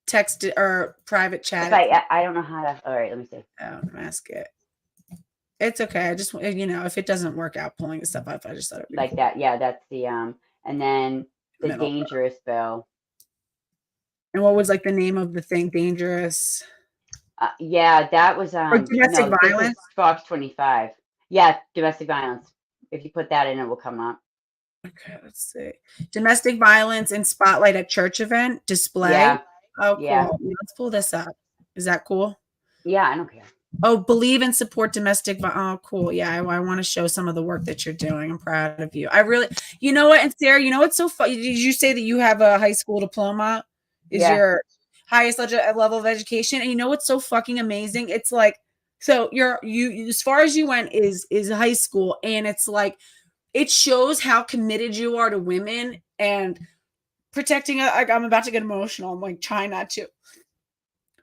text it or private If chat it. I don't know how to. All right, let me see. Oh, Namasket. It's okay. I just, if it doesn't work out pulling the stuff up, I just thought it'd be Like cool. that. Yeah, that's the and then the Middle. dangerous bill. And what was like the name of the thing? Dangerous Yeah, that was or domestic no, this is violence? Fox 25. Yeah, domestic violence. If you put that in, it will come up. Okay, let's see. Domestic violence in spotlight at church event display. Yeah. Oh, Yeah. cool. Let's pull this up. Is that cool? Yeah. I don't care. Oh, believe and support domestic. Oh, cool. Yeah, I want to show some of the work that you're doing. I'm proud of you. I really, you know what? And Sarah, you know what's so funny? Did you say that you have a high school diploma? Is Yeah. your highest level of education? And you know what's so fucking amazing? It's like, so you as far as you went is high school, and it's like it shows how committed you are to women and protecting. Like, I'm about to get emotional. I'm like trying not to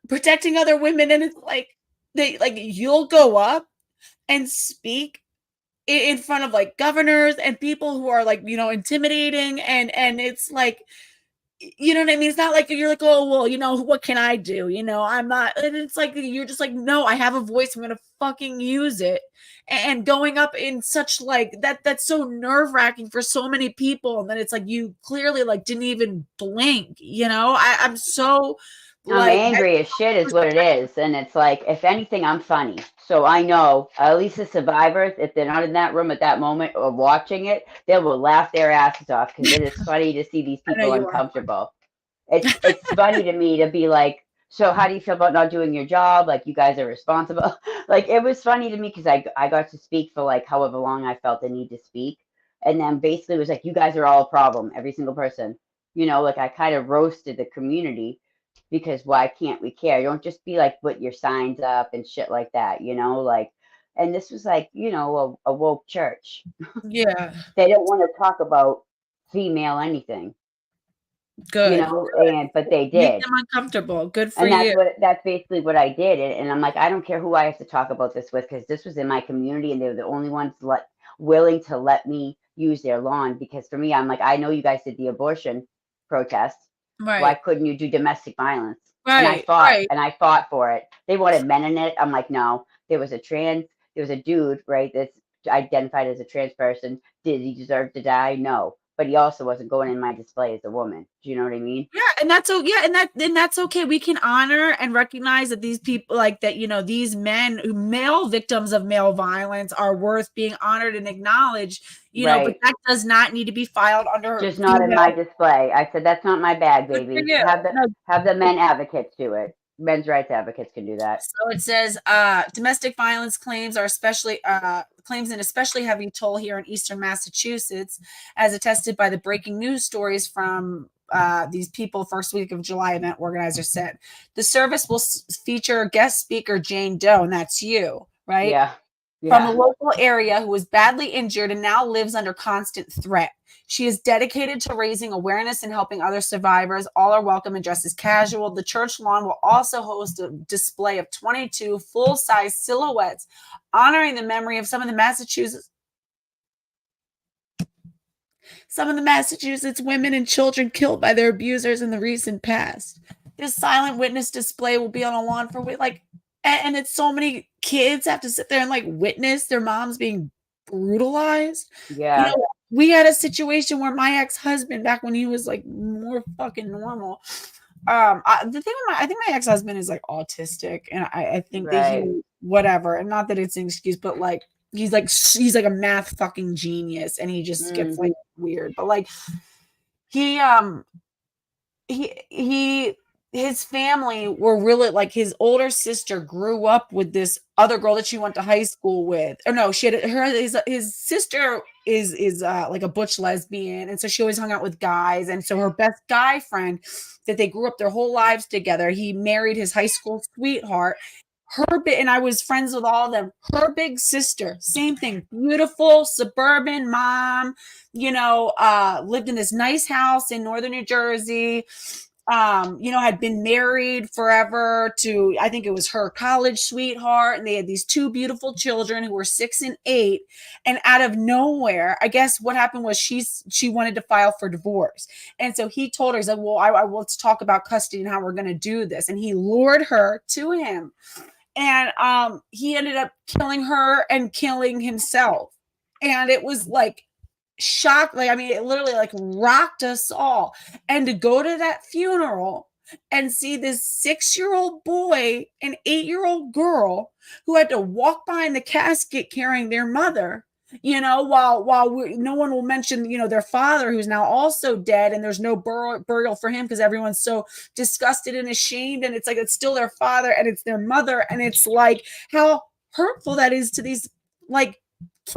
protecting other women, and it's like they like you'll go up and speak in front of like governors and people who are like intimidating, and it's like you know what I mean? It's not like you're like, oh well, what can I do? I'm not, and it's like you're just like, no, I have a voice, I'm gonna fucking use it. And going up in such like that's so nerve-wracking for so many people, and then it's like you clearly like didn't even blink. I'm so I'm like angry as shit, is what it is. And it's like, if anything, I'm funny. So I know at least the survivors, if they're not in that room at that moment or watching it, they will laugh their asses off because it is funny to see these I know people you are. uncomfortable. It's funny to me to be like, so how do you feel about not doing your job? Like, you guys are responsible. Like, it was funny to me because I got to speak for like however long I felt the need to speak. And then basically it was like, you guys are all a problem, every single person. Like I kind of roasted the community because why can't we care? Don't just be like, put your signs up and shit like that, like, and this was like, a woke church. Yeah, They don't want to talk about female anything, good. and but they Make did. them uncomfortable. Good for And you. that's basically what I did. And I'm like, I don't care who I have to talk about this with because this was in my community and they were the only ones willing to let me use their lawn. Because for me, I'm like, I know you guys did the abortion protest. Why Right, couldn't you do domestic violence? And I right, fought right. and I fought for it. They wanted men in it. I'm like, no, there was a dude, right, that's identified as a trans person. Did he deserve to die? No. But he also wasn't going in my display as a woman. Do you know what I mean? Yeah, and that's and that's okay. We can honor and recognize that these people like that, these men, male victims of male violence, are worth being honored and acknowledged, but Right. that does not need to be filed under Just not in my female. display. I said that's not my bag, Good for baby. you. No, Have the men advocates do it. Men's rights advocates can do that. so it says domestic violence claims are especially claims an especially heavy toll here in eastern Massachusetts, as attested by the breaking news stories from these people. First week of July event organizer said the service will feature guest speaker Jane Doe, and that's you, right? Yeah. From a Yeah. local area who was badly injured and now lives under constant threat. She is dedicated to raising awareness and helping other survivors. All are welcome and dressed as casual. The church lawn will also host a display of 22 full-size silhouettes honoring the memory of some of the Massachusetts women and children killed by their abusers in the recent past. This silent witness display will be on a lawn for like, and it's so many kids have to sit there and like witness their moms being brutalized. You Yeah. know, we had a situation where my ex-husband, back when he was like more fucking normal, the thing with I think my ex-husband is like autistic, and I think that Right. he whatever, and not that it's an excuse, but like he's like a math fucking genius, and he just gets Mm. like weird. But like he um he his family were really like his older sister grew up with this other girl that she went to high school with. Or no, she had his sister is like a butch lesbian, and so she always hung out with guys. And so her best guy friend that they grew up their whole lives together, he married his high school sweetheart. And I was friends with all of them. Her big sister, same thing, beautiful suburban mom, lived in this nice house in northern New Jersey, had been married forever to, I think it was her college sweetheart, and they had these two beautiful children who were 6 and 8. And out of nowhere, I guess what happened was she wanted to file for divorce, and so he told her, he's like, well, let's talk about custody and how we're going to do this, and he lured her to him, and he ended up killing her and killing himself, and it was like shocked. Like, I mean, it literally like rocked us all. And to go to that funeral and see this 6-year-old boy and 8-year-old girl who had to walk behind the casket carrying their mother no one will mention, their father, who's now also dead, and there's no burial for him because everyone's so disgusted and ashamed, and it's like it's still their father and it's their mother, and it's like how hurtful that is to these like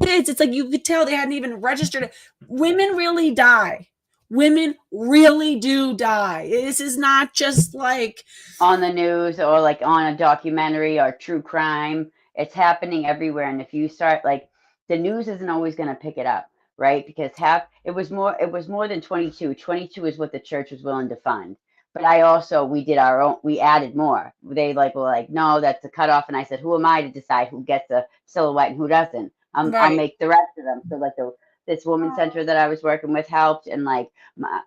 kids. It's like you could tell they hadn't even registered it. Women really die. Women really do die. This is not just like on the news or like on a documentary or true crime. It's happening everywhere. And if you start like the news isn't always going to pick it up, right? Because it was more than 22. 22 is what the church was willing to fund. But we did our own, we added more. They were like, no, that's a cutoff. And I said, who am I to decide who gets a silhouette and who doesn't? I'll right, make the rest of them. So like this woman center that I was working with helped, and like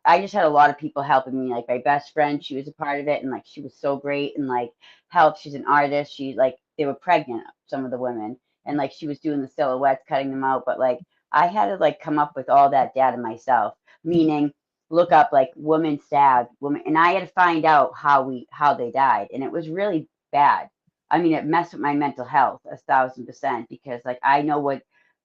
I just had a lot of people helping me. Like my best friend, she was a part of it, and like she was so great and like helped. She's an artist. She like they were pregnant, some of the women, and like she was doing the silhouettes, cutting them out. But like I had to like come up with all that data myself, meaning look up like women stabbed, women, and I had to find out how they died, and it was really bad. I mean, it messed with my mental health 1,000% because like I know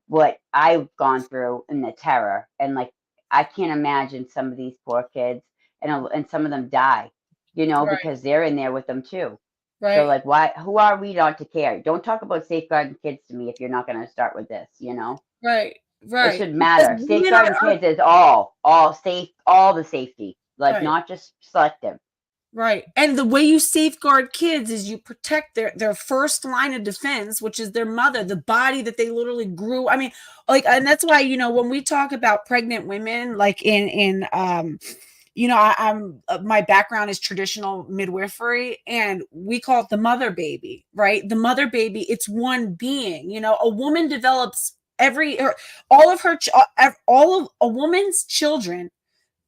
what I've gone through and the terror, and like I can't imagine some of these poor kids, and some of them die, right, because they're in there with them too. So right, like, why? Who are we not to care? Don't talk about safeguarding kids to me if you're not going to start with this. right, It right. should Because matter. women Safeguarding kids is all safe, all the safety, like right. not just selective. Right. And the way you safeguard kids is you protect their first line of defense, which is their mother, the body that they literally grew. I mean, like, and that's why, when we talk about pregnant women, like I'm my background is traditional midwifery, and we call it the mother baby, right? The mother baby, it's one being. A woman develops all of her, all of a woman's children,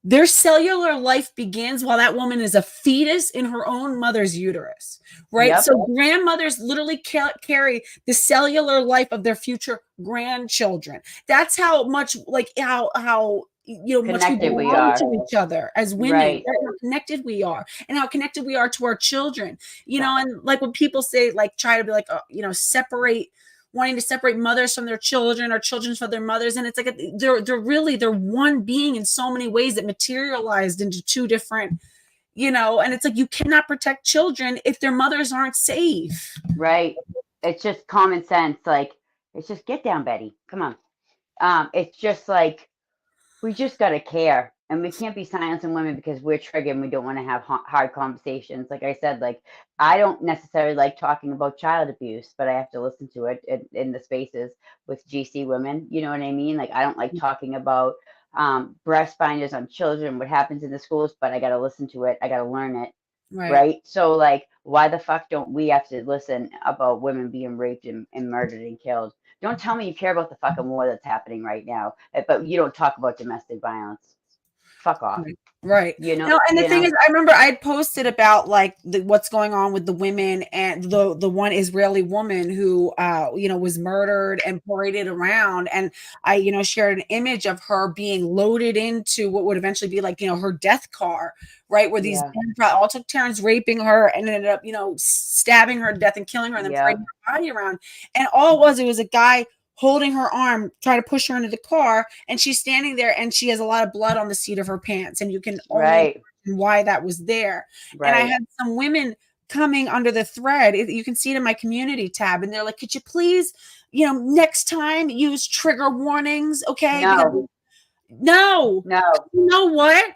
their cellular life begins while that woman is a fetus in her own mother's uterus, right? Yep. So grandmothers literally carry the cellular life of their future grandchildren. That's how much, like much we Connected we belong are. to each other as women, Right. right? How connected we are, and how connected we are to our children. Yeah. And like when people say, like, try to be like, separate, wanting to separate mothers from their children or children from their mothers, and it's like they're one being in so many ways that materialized into two different, and it's like you cannot protect children if their mothers aren't safe. Right. It's just common sense. Like it's just get down, Betty. Come on. It's just like we just got to care, and we can't be silencing women because we're triggered and we don't want to have hard conversations. Like I said, like I don't necessarily like talking about child abuse, but I have to listen to it in the spaces with GC women. You know what I mean? Like I don't like talking about breast binders on children, what happens in the schools, but I got to listen to it. I got to learn it. Right. Right. So like, why the fuck don't we have to listen about women being raped and murdered and killed? Don't tell me you care about the fucking war that's happening right now, but you don't talk about domestic violence. Fuck off. Right. You know, No, and the you thing know. is, I remember I had posted about like what's going on with the women, and the one Israeli woman who was murdered and paraded around, and I shared an image of her being loaded into what would eventually be like her death car, right, where these Yeah. men all took turns raping her and ended up stabbing her to death and killing her and then Yeah. parading her body around, and all it was a guy holding her arm, trying to push her into the car, and she's standing there, and she has a lot of blood on the seat of her pants, and you can only Right. imagine why that was there. And I Right. had some women coming under the thread. You can see it in my community tab, and they're like, "Could you please, next time use trigger warnings, okay?" Because No. no, No. you know what?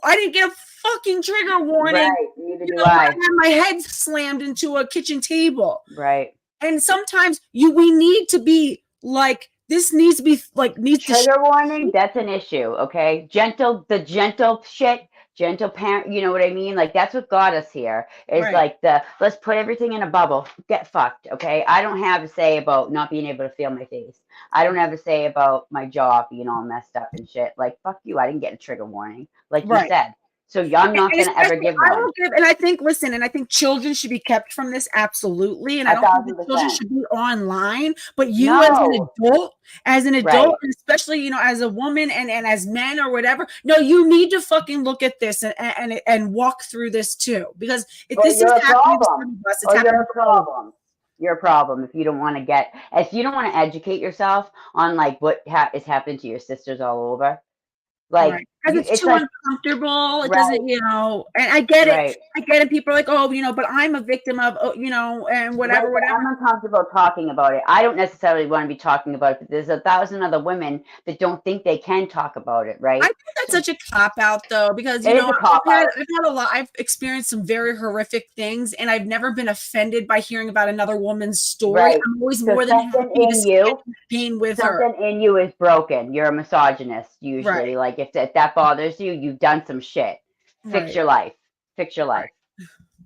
I didn't get a fucking trigger warning. Right. Neither do When I I. had my head slammed into a kitchen table. Right. And sometimes we need to be like, this needs to be like, needs to Trigger warning, that's an issue, okay? The gentle shit, gentle parent, you know what I mean? Like that's what got us here. Is right, like let's put everything in a bubble. Get fucked, okay? I don't have a say about not being able to feel my face. I don't have a say about my jaw being all messed up and shit. Like fuck you, I didn't get a trigger warning, like you right. said. So I'm not And gonna ever especially, give I one. will give, and I think, listen, and I think children should be kept from this, absolutely. And I A don't think thousand that children percent. should be online, but you No. as an adult, Right. and especially, as a woman and as men or whatever, no, you need to fucking look at this and walk through this too. Because if Or this is you're a happening to problem. some of us, it's Or you're happening a to all of us. problem. You're a problem if you don't want to if you don't want to educate yourself on like what is happening to your sisters all over. Like Right. Because it's it's too like uncomfortable. It right, doesn't, and I get it. right. I get it. People are like, oh, but I'm a victim of, and Right, whatever, but whatever. I'm uncomfortable talking about it. I don't necessarily want to be talking about it, but there's 1,000 other women that don't think they can talk about it, I right? think that's So such a cop out though, because it is a cop out, I've had a lot, I've experienced some very horrific things, and I've never been offended by hearing about another woman's story. right? I'm always So more than happy to stand in pain with her. something in you is broken. You're a misogynist Right, usually. Like if that bothers you, you've done some shit. Fix right, your life. Fix your life.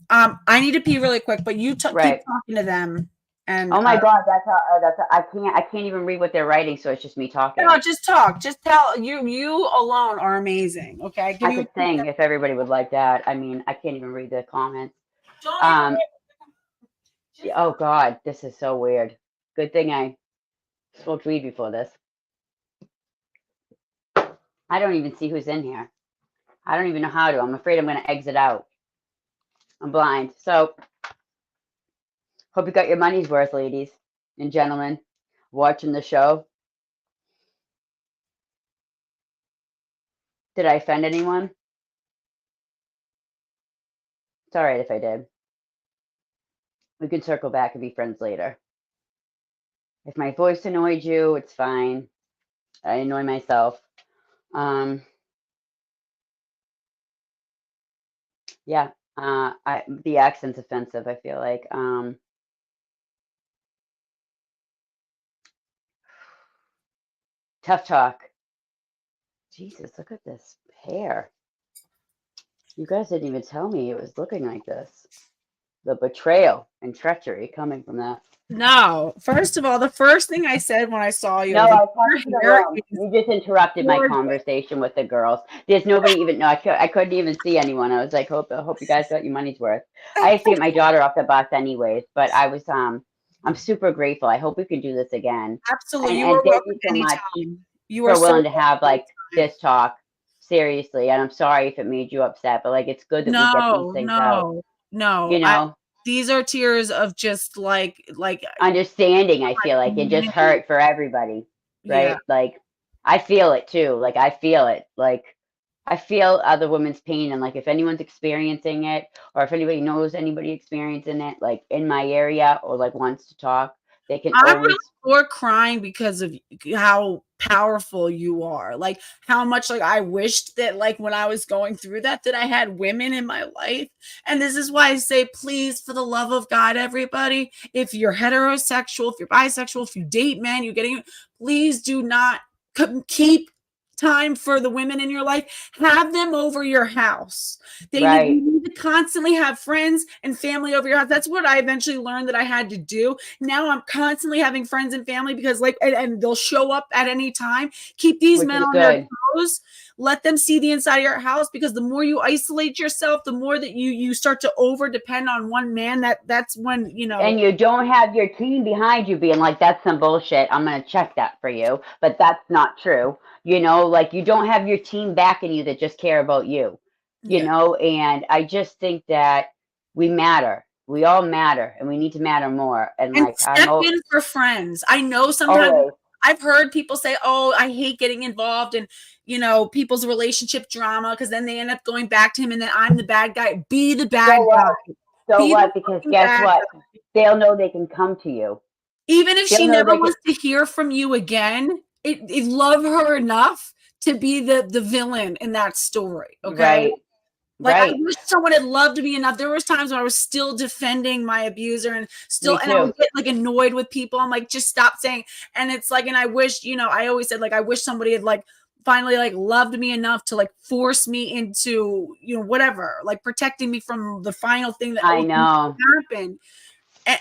right. I need to pee really quick, but you keep Right. talking to them, and Oh my God, I can't even read what they're writing, so it's just me no, talking. just talk. Just tell you alone are amazing. Okay, give I me could sing if everybody would like that. I mean, I can't even read the comments. don't even Um, oh God, this is so weird. Good thing I smoked weed before this. I don't even see who's in here. I don't even know how to. I'm afraid I'm going to exit out. I'm blind. So, hope you got your money's worth, ladies and gentlemen, watching the show. Did I offend anyone? It's all right if I did. We can circle back and be friends later. If my voice annoyed you, it's fine. I annoy myself. Um, yeah. The accent's offensive. I feel like. Tough talk. Jesus, look at this hair. You guys didn't even tell me it was looking like this. The betrayal and treachery coming from that. no. First of all, the first thing I said when I saw you, I No, was like, I your talked to the hair room. is You just interrupted my gorgeous. conversation with the girls. There's nobody even. No, I couldn't even see anyone. I was like, I hope you guys got your money's worth. I used to get my daughter off the bus anyways, but I'm super grateful. I hope we can do this again. Absolutely, you And are thank welcome you so much anytime. You are for so willing to welcome have like anytime. this talk. Seriously, and I'm sorry if it made you upset, but like it's good that we get these No, things out. no, no. You know, These are tears of just like understanding, I feel like it just community. hurt for everybody, Yeah. right? Like I feel it too. Like I feel it. Like I feel other women's pain, and like if anyone's experiencing it, or if anybody knows anybody experiencing it, like in my area, or like wants to talk, they can I'm really always. more crying because of how powerful you are. Like how much like I wished that like when I was going through that I had women in my life. And this is why I say, please, for the love of God, everybody, if you're heterosexual, if you're bisexual, if you date men, you're getting, please do not keep time for the women in your life. Have them over your house. Right. You need to constantly have friends and family over your house. That's what I eventually learned that I had to do. Now I'm constantly having friends and family because like and they'll show up at any time. Keep these Which men is on their good. toes. Let them see the inside of your house, because the more you isolate yourself, the more that you start to over depend on one man. That's when And you don't have your team behind you being like, that's some bullshit. I'm going to check that for you. But that's not true. Like you don't have your team backing you that just care about yeah. and I just think that we matter. We all matter and we need to matter more. And And like, I step hope in for friends. I know sometimes always. I've heard people say, "Oh, I hate getting involved in, people's relationship drama because then they end up going back to him and then I'm the bad guy." Be the So bad what? guy. So Be the what? Because fucking guess bad what? guy. They'll know they can come to you. Even if They'll she know never they can. wants to hear from you again, it love her enough to be the villain in that story. Okay. Right. Like I Right. wish someone had loved me enough. There was times when I was still defending my abuser Me and I would too. get like annoyed with people. I'm like, just stop saying. And it's like, and I wish, I always said like, I wish somebody had like finally like loved me enough to like force me into, whatever, like protecting me from the final thing that I ultimately know. happened.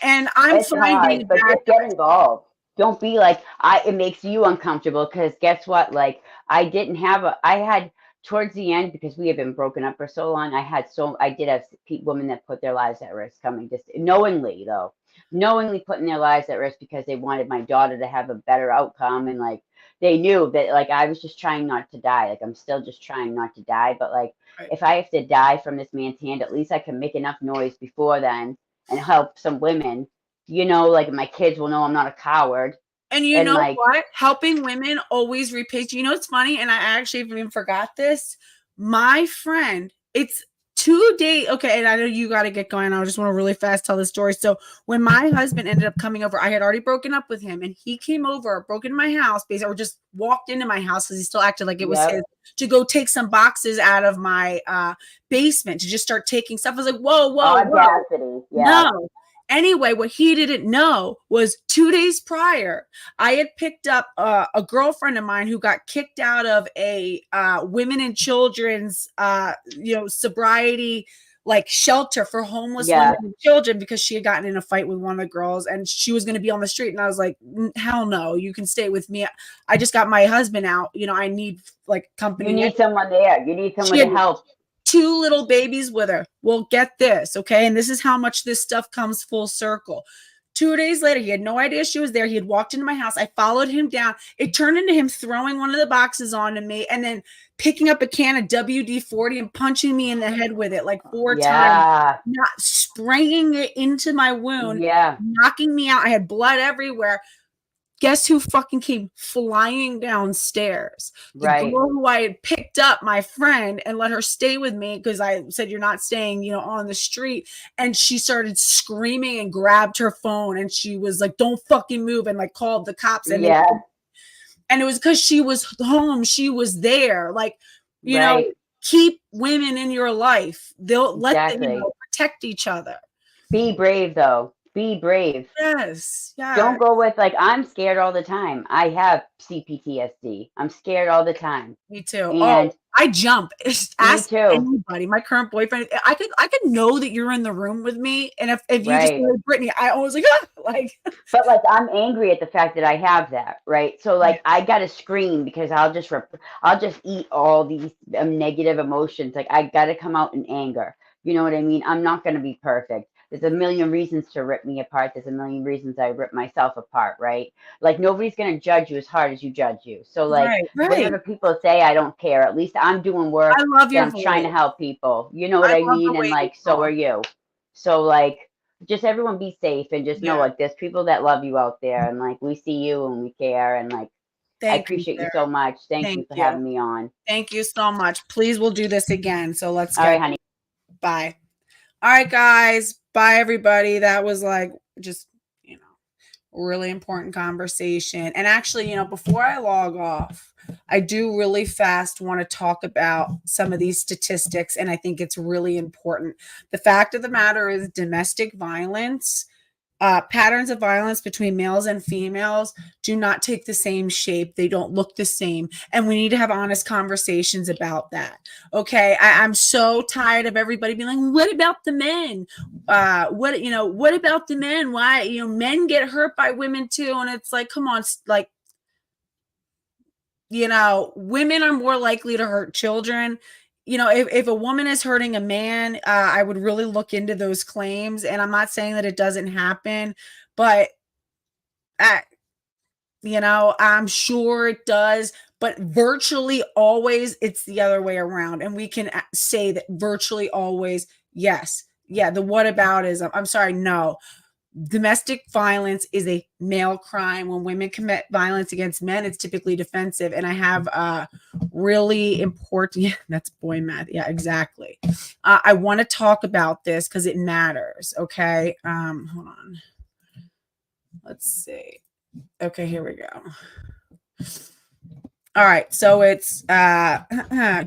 And I'm It's fine being hard, a but bad just get guy. involved. Don't be like it makes you uncomfortable because guess what? Like I had towards the end because we had been broken up for so long. I did have women that put their lives at risk coming just knowingly though, knowingly putting their lives at risk because they wanted my daughter to have a better outcome and like they knew that like I was just trying not to die. Like I'm still just trying not to die, but like Right. if I have to die from this man's hand, at least I can make enough noise before then and help some women like my kids will know I'm not a coward. And you And know like, what? Helping women always repays. You know what's funny? And I actually even forgot this. My friend, it's 2 days. Okay, and I know you got to get going. I just want to really fast tell the story. So when my husband ended up coming over, I had already broken up with him, and he came over, broke into my house, basically, or just walked into my house because he still acted like it was yep. his, to go take some boxes out of my basement to just start taking stuff. I was like, whoa, whoa, whoa. Audacity. Yeah. No. Anyway, what he didn't know was 2 days prior, I had picked up a girlfriend of mine who got kicked out of a women and children's, sobriety like shelter for homeless Yeah. women and children because she had gotten in a fight with one of the girls and she was going to be on the street. And I was like, hell no, you can stay with me. I just got my husband out. I need like You company. need someone there. You need She someone to had help. 2 little babies with her. Well, get this, okay? And this is how much this stuff comes full circle. 2 days later, he had no idea she was there. He had walked into my house. I followed him down. It turned into him throwing one of the boxes onto me and then picking up a can of WD-40 and punching me in the head with it like 4 times, Yeah. not spraying it into my wound, Yeah. knocking me out. I had blood everywhere. Guess who fucking came flying downstairs? The Right. girl who I had picked up, my friend, and let her stay with me because I said, you're not staying, on the street. And she started screaming and grabbed her phone and she was like, don't fucking move, and like called the cops. And Yeah. it was because she was home. She was there. Like, Right. keep women in your life. They'll let them, Exactly. protect each other. Be brave, though. Be brave. Yes. Yeah. Don't go with like, I'm scared all the time. I have CPTSD. I'm scared all the time. Me too. And Oh, I jump. me Ask too. anybody. My current boyfriend. I could know that you're in the room with me, and if you just Right. go, Brittany, I always like like. But like, I'm angry at the fact that I have that, right? So like, I gotta scream because I'll just eat all these negative emotions. Like, I gotta come out in anger. You know what I mean? I'm not gonna be perfect. There's a million reasons to rip me apart. There's a million reasons I rip myself apart, right? Like, nobody's gonna judge you as hard as you judge you. So like, Right, right. whatever people say, I don't care. At least I'm doing work I love that your I'm trying to voice. help people. You know what I I love the mean? And way you like, so are talk. you. So like, just everyone be safe and just know Yeah. like there's people that love you out there and like we see you and we care and like I Thank you, appreciate you Sarah. so much. Thank you Thank for you. having me on. Thank you so much. Please, we'll do this again. So let's All get. right, honey. Bye. All right, guys. Bye, everybody. That was like just really important conversation. And actually, before I log off, I do really fast want to talk about some of these statistics. And I think it's really important. The fact of the matter is, domestic violence, patterns of violence between males and females do not take the same shape. They don't look the same. And we need to have honest conversations about that. Okay. I'm so tired of everybody being like, what about the men? What about the men? Why, men get hurt by women too. And it's like, come on, like, women are more likely to hurt children. If a woman is hurting a man, I would really look into those claims. And I'm not saying that it doesn't happen, but I'm sure it does. But virtually always, it's the other way around. And we can say that virtually always, yes. Yeah, the whataboutism. I'm sorry, no. Domestic violence is a male crime. When women commit violence against men, it's typically defensive. And I have really important, yeah, that's boy math. Yeah, exactly. I want to talk about this because it matters. Okay. Hold on. Let's see. Okay, here we go. All right, so it's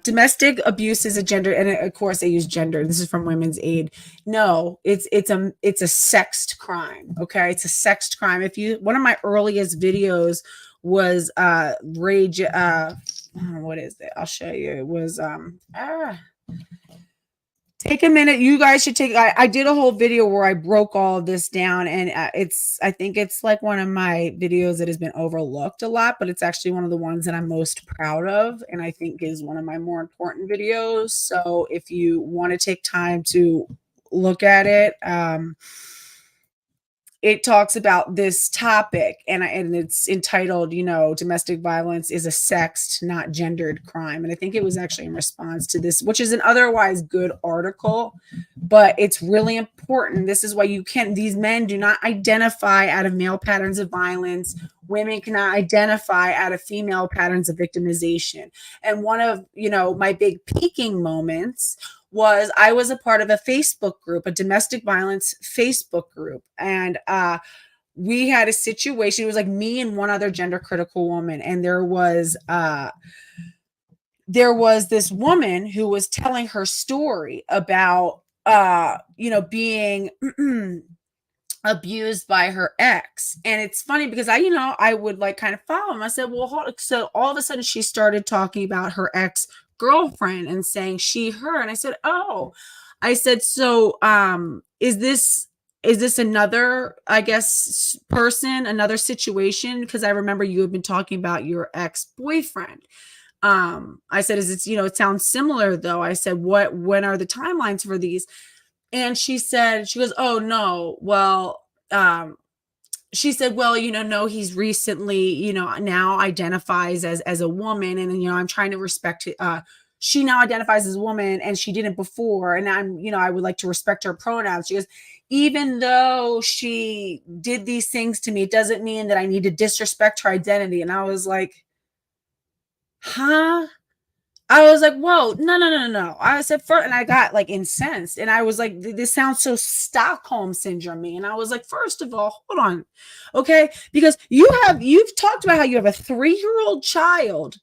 domestic abuse is a gender, and of course they use gender. This is from Women's Aid. No, it's a sexed crime. Okay, it's a sexed crime. One of my earliest videos was rage. What is it? I'll show you. It was take a minute. You guys should take. I did a whole video where I broke all of this down, and I think it's like one of my videos that has been overlooked a lot, but it's actually one of the ones that I'm most proud of, and I think is one of my more important videos. So if you want to take time to look at it, it talks about this topic, and it's entitled, domestic violence is a sexed, not gendered crime. And I think it was actually in response to this, which is an otherwise good article, but it's really important important. This is why these men do not identify out of male patterns of violence. Women cannot identify out of female patterns of victimization. And one of, my big peaking moments was I was a part of a Facebook group, a domestic violence Facebook group. And, we had a situation. It was like me and one other gender critical woman. And there was this woman who was telling her story about being abused by her ex. And it's funny because I would like kind of follow him. I said, well, hold. So all of a sudden she started talking about her ex girlfriend and saying she, her. And I said, oh, I said, so is this another, I guess, person, another situation? Because I remember you had been talking about your ex-boyfriend. I said, is it, it sounds similar though. I said, when are the timelines for these? And she goes, oh no, well, she said, well, no, he's recently, now identifies as a woman. And, I'm trying to respect it. She now identifies as a woman and she didn't before. And I would like to respect her pronouns. She goes, even though she did these things to me, it doesn't mean that I need to disrespect her identity. And I was like, huh? I was like, whoa, no. I said, first, and I got like incensed. And I was like, this sounds so Stockholm syndrome. And I was like, first of all, hold on. Okay. Because you've talked about how you have a 3-year-old child,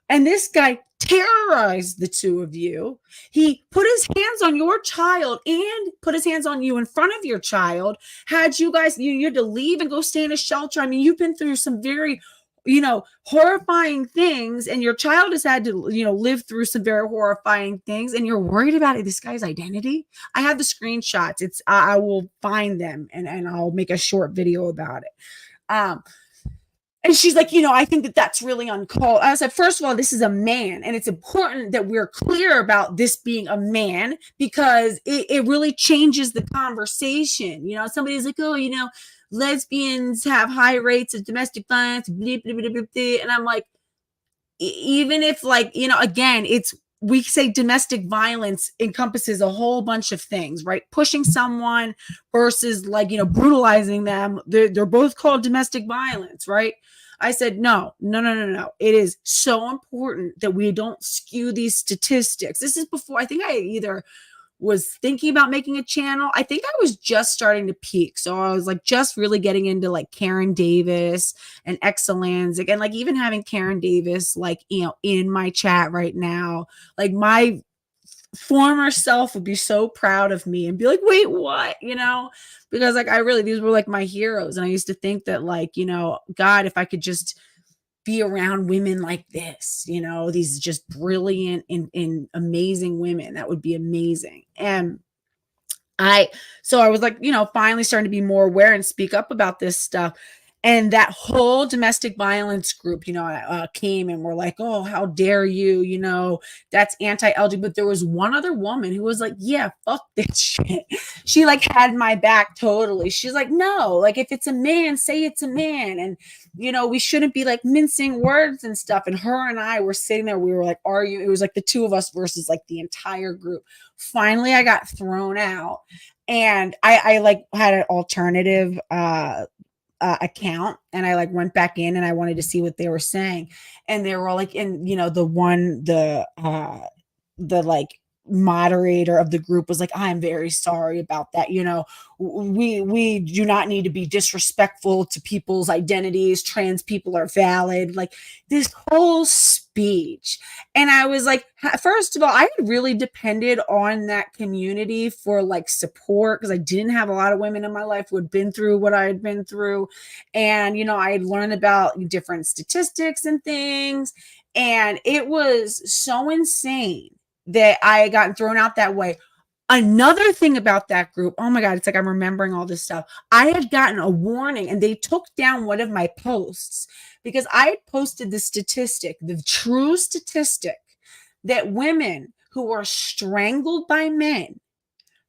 and this guy terrorized the two of you. He put his hands on your child and put his hands on you in front of your child. Had you guys, you had to leave and go stay in a shelter. I mean, you've been through some very horrifying things, and your child has had to, live through some very horrifying things, and you're worried about this guy's identity. I have the screenshots. I will find them and I'll make a short video about it. And she's like, I think that that's really uncalled. I said, first of all, this is a man, and it's important that we're clear about this being a man, because it really changes the conversation. Somebody's like, oh, lesbians have high rates of domestic violence, blah, blah, blah, blah, blah. And I'm like, even if again, we say domestic violence encompasses a whole bunch of things, right? Pushing someone versus brutalizing them. They're both called domestic violence, right? I said, no. It is so important that we don't skew these statistics. This is before, I think I either was thinking about making a channel. I think I was just starting to peak. So I was like just really getting into like Karen Davis and Exelanzic, and like even having Karen Davis in my chat right now. Like my former self would be so proud of me and be like, wait, what? Because these were like my heroes. And I used to think that God, if I could just be around women like this, these just brilliant and amazing women, that would be amazing. And so I was like, finally starting to be more aware and speak up about this stuff. And that whole domestic violence group, came and were like, oh, how dare you, that's anti-LGBT. But there was one other woman who was like, yeah, fuck this shit. She had my back totally. She's like, no, if it's a man, say it's a man. And, we shouldn't be mincing words and stuff. And her and I were sitting there, we were arguing. It was the two of us versus the entire group. Finally, I got thrown out, and I had an alternative, account, and I went back in and I wanted to see what they were saying, and they were all the moderator of the group was like, I'm very sorry about that. We do not need to be disrespectful to people's identities. Trans people are valid. This whole speech. And I was like, first of all, I had really depended on that community for support, because I didn't have a lot of women in my life who had been through what I had been through. And, I had learned about different statistics and things. And it was so insane that I had gotten thrown out that way. Another thing about that group, oh my God, it's I'm remembering all this stuff. I had gotten a warning, and they took down one of my posts because I had posted the true statistic, that women who are strangled by men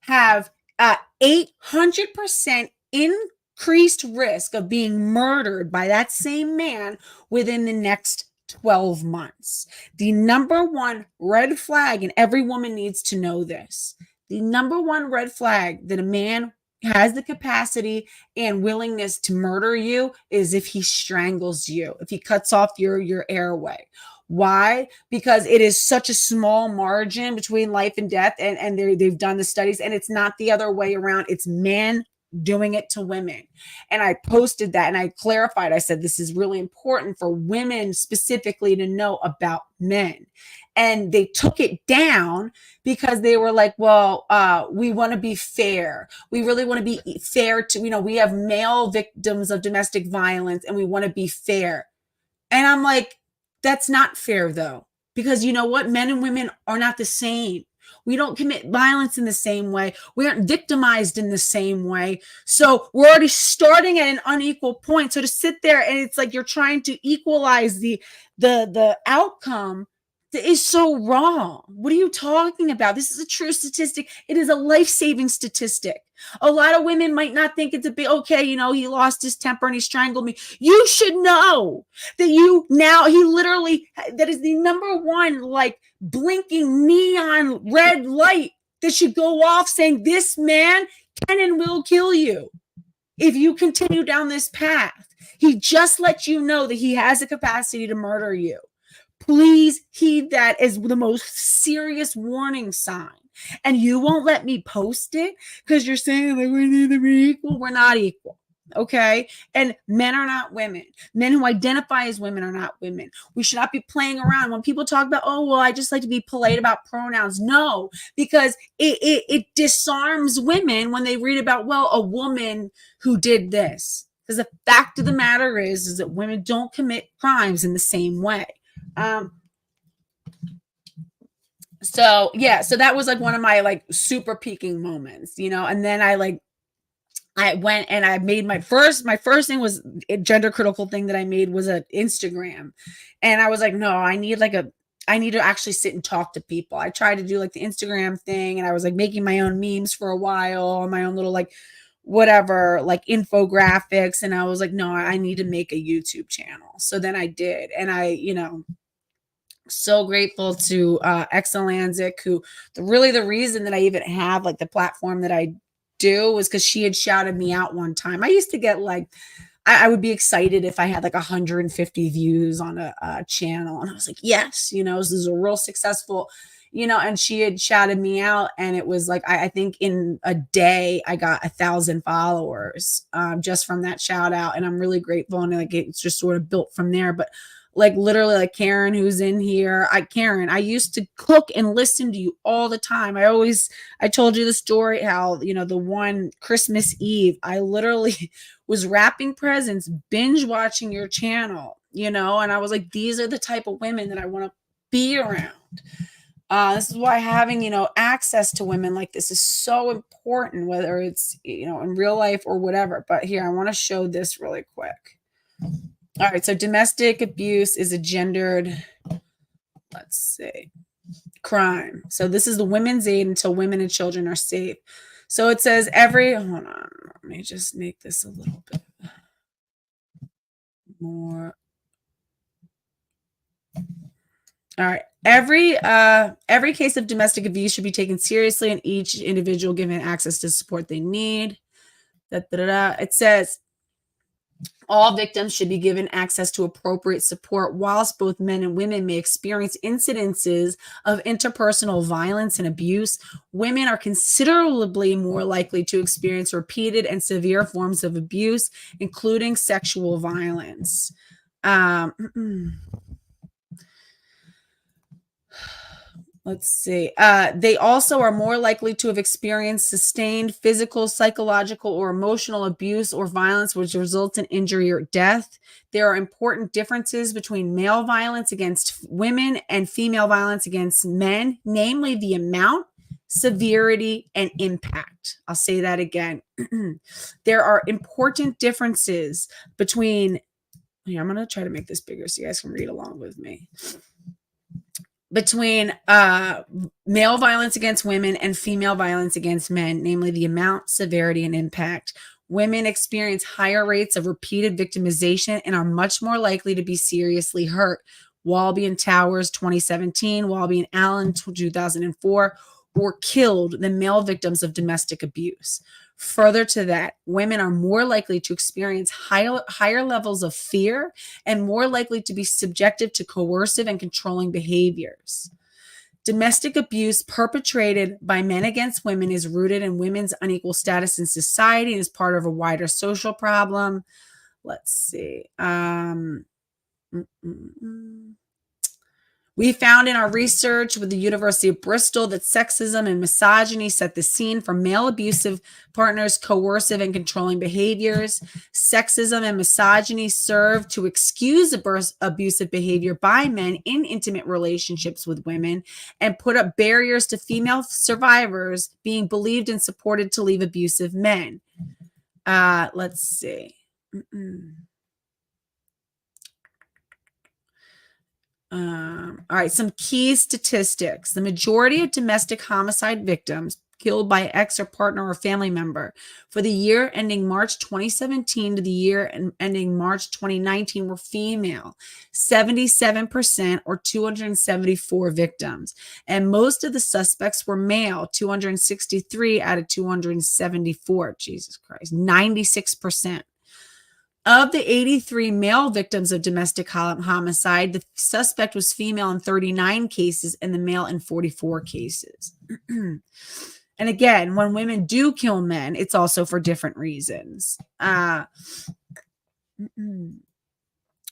have 800% increased risk of being murdered by that same man within the next 12 months. The number one red flag, and every woman needs to know this, The number one red flag that a man has the capacity and willingness to murder you is if he strangles you, if he cuts off your airway. Why? Because it is such a small margin between life and death, and they've done the studies, and it's not the other way around. It's men doing it to women. And I posted that and I clarified. I said, this is really important for women specifically to know about men. And they took it down because they were like, well, we want to be fair. We really want to be fair to, we have male victims of domestic violence and we want to be fair. And I'm like, that's not fair though, because you know what? Men and women are not the same. We don't commit violence in the same way. We aren't victimized in the same way. So we're already starting at an unequal point. So to sit there and it's like you're trying to equalize the outcome is so wrong. What are you talking about? This is a true statistic. It is a life-saving statistic. A lot of women might not think it's a big, okay, he lost his temper and he strangled me. You should know that he literally, that is the number one, like, blinking neon red light that should go off saying this man can and will kill you if you continue down this path. He just lets you know that he has the capacity to murder you. Please heed that as the most serious warning sign. And you won't let me post it because you're saying like we need to be equal. We're not equal. Okay. And men are not women. Men who identify as women are not women. We should not be playing around. When people talk about, oh, well, I just like to be polite about pronouns. No, because it disarms women when they read about, well, a woman who did this. Because the fact of the matter is that women don't commit crimes in the same way. So that was like one of my like super peaking moments, and then I went and I made my first thing was a gender critical thing that I made was an Instagram. And I was like, no, I need to actually sit and talk to people. I tried to do like the Instagram thing and I was like making my own memes for a while, my own little like whatever, like infographics. And I was like, no, I need to make a YouTube channel. So then I did. And I, so grateful to Exelanzic, who the reason that I even have like the platform that I do was because she had shouted me out one time. I used to get like, I would be excited if I had like 150 views on a channel. And I was like, yes, this is a real successful, and she had shouted me out. And it was like, I think in a day, I got 1,000 followers just from that shout out. And I'm really grateful. And like, it's just sort of built from there. But like literally like Karen, who's in here. Karen, I used to cook and listen to you all the time. I told you the story how, the one Christmas Eve, I literally was wrapping presents, binge watching your channel, and I was like, these are the type of women that I want to be around. This is why having, access to women like this is so important, whether it's, in real life or whatever. But here, I want to show this really quick. All right, so domestic abuse is a gendered, let's see, crime. So this is the women's aid until women and children are safe. So it says hold on, let me just make this a little bit more. All right, every case of domestic abuse should be taken seriously and each individual given access to support they need. It says, all victims should be given access to appropriate support. Whilst both men and women may experience incidences of interpersonal violence and abuse, women are considerably more likely to experience repeated and severe forms of abuse, including sexual violence. Let's see. They also are more likely to have experienced sustained physical, psychological, or emotional abuse or violence, which results in injury or death. There are important differences between male violence against women and female violence against men, namely the amount, severity, and impact. I'll say that again. There are important differences between, I'm going to try to make this bigger so you guys can read along with me. Between male violence against women and female violence against men, namely the amount, severity, and impact. Women experience higher rates of repeated victimization and are much more likely to be seriously hurt. Walby and Towers, 2017, Walby and Allen, 2004. or killed than male victims of domestic abuse. Further to that, women are more likely to experience higher levels of fear and more likely to be subjected to coercive and controlling behaviors. Domestic abuse perpetrated by men against women is rooted in women's unequal status in society and is part of a wider social problem. Let's see. We found in our research with the University of Bristol that sexism and misogyny set the scene for male abusive partners' coercive and controlling behaviors. Sexism and misogyny serve to excuse abusive behavior by men in intimate relationships with women and put up barriers to female survivors being believed and supported to leave abusive men. Let's see. All right, some key statistics. The majority of domestic homicide victims killed by ex or partner or family member for the year ending March 2017 to the year ending March 2019 were female, 77% or 274 victims. And most of the suspects were male, 263 out of 274. Jesus Christ, 96%. Of the 83 male victims of domestic homicide, the suspect was female in 39 cases and the male in 44 cases. And again, when women do kill men, it's also for different reasons.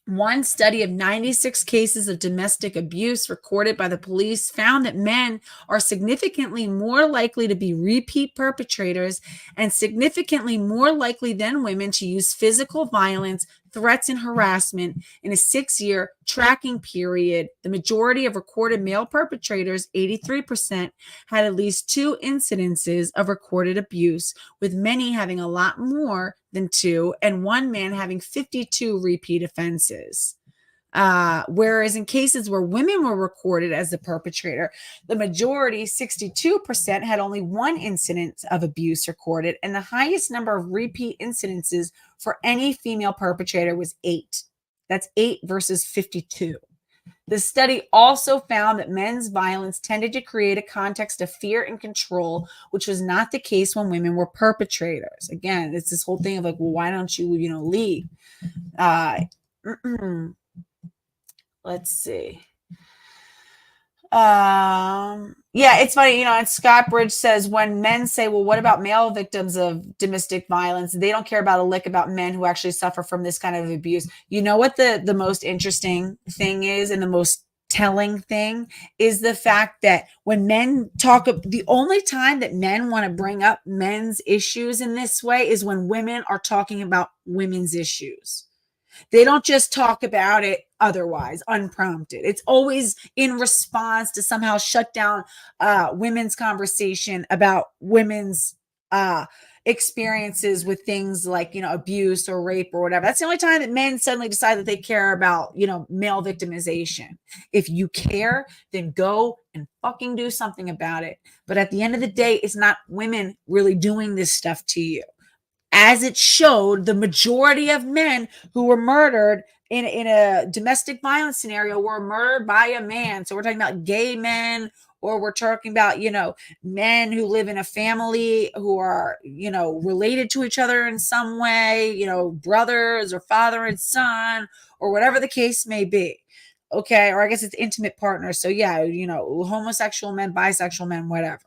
One study of 96 cases of domestic abuse recorded by the police found that men are significantly more likely to be repeat perpetrators and significantly more likely than women to use physical violence, threats, and harassment in a 6-year tracking period. The majority of recorded male perpetrators, 83%, had at least 2 incidences of recorded abuse, with many having a lot more than 2, and one man having 52 repeat offenses. Whereas in cases where women were recorded as the perpetrator, the majority, 62%, had only 1 incident of abuse recorded, and the highest number of repeat incidences for any female perpetrator was 8. That's 8 versus 52. The study also found that men's violence tended to create a context of fear and control, which was not the case when women were perpetrators. Again, it's this whole thing of like, well, why don't you, leave? Let's see. Yeah, it's funny, and Scott Bridge says when men say, well, what about male victims of domestic violence? They don't care about a lick about men who actually suffer from this kind of abuse. You know what the most interesting thing is, and the most telling thing is the fact that when men talk, the only time that men want to bring up men's issues in this way is when women are talking about women's issues. They don't just talk about it otherwise, unprompted. It's always in response to somehow shut down women's conversation about women's experiences with things like, abuse or rape or whatever. That's the only time that men suddenly decide that they care about, male victimization. If you care, then go and fucking do something about it. But at the end of the day, it's not women really doing this stuff to you. As it showed, the majority of men who were murdered in a domestic violence scenario were murdered by a man. So we're talking about gay men, or we're talking about, men who live in a family who are, related to each other in some way, brothers or father and son, or whatever the case may be. Okay. Or I guess it's intimate partners. So yeah, homosexual men, bisexual men, whatever.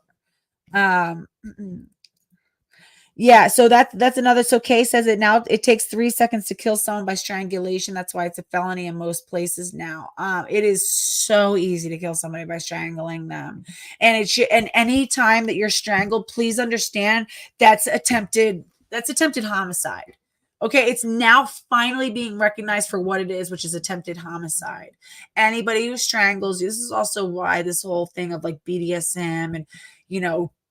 Yeah, so that's another. So Kay says it now. It takes 3 seconds to kill someone by strangulation. That's why it's a felony in most places now. It is so easy to kill somebody by strangling them, and and any time that you're strangled, please understand that's attempted homicide. Okay, it's now finally being recognized for what it is, which is attempted homicide. Anybody who strangles, this is also why this whole thing of like BDSM and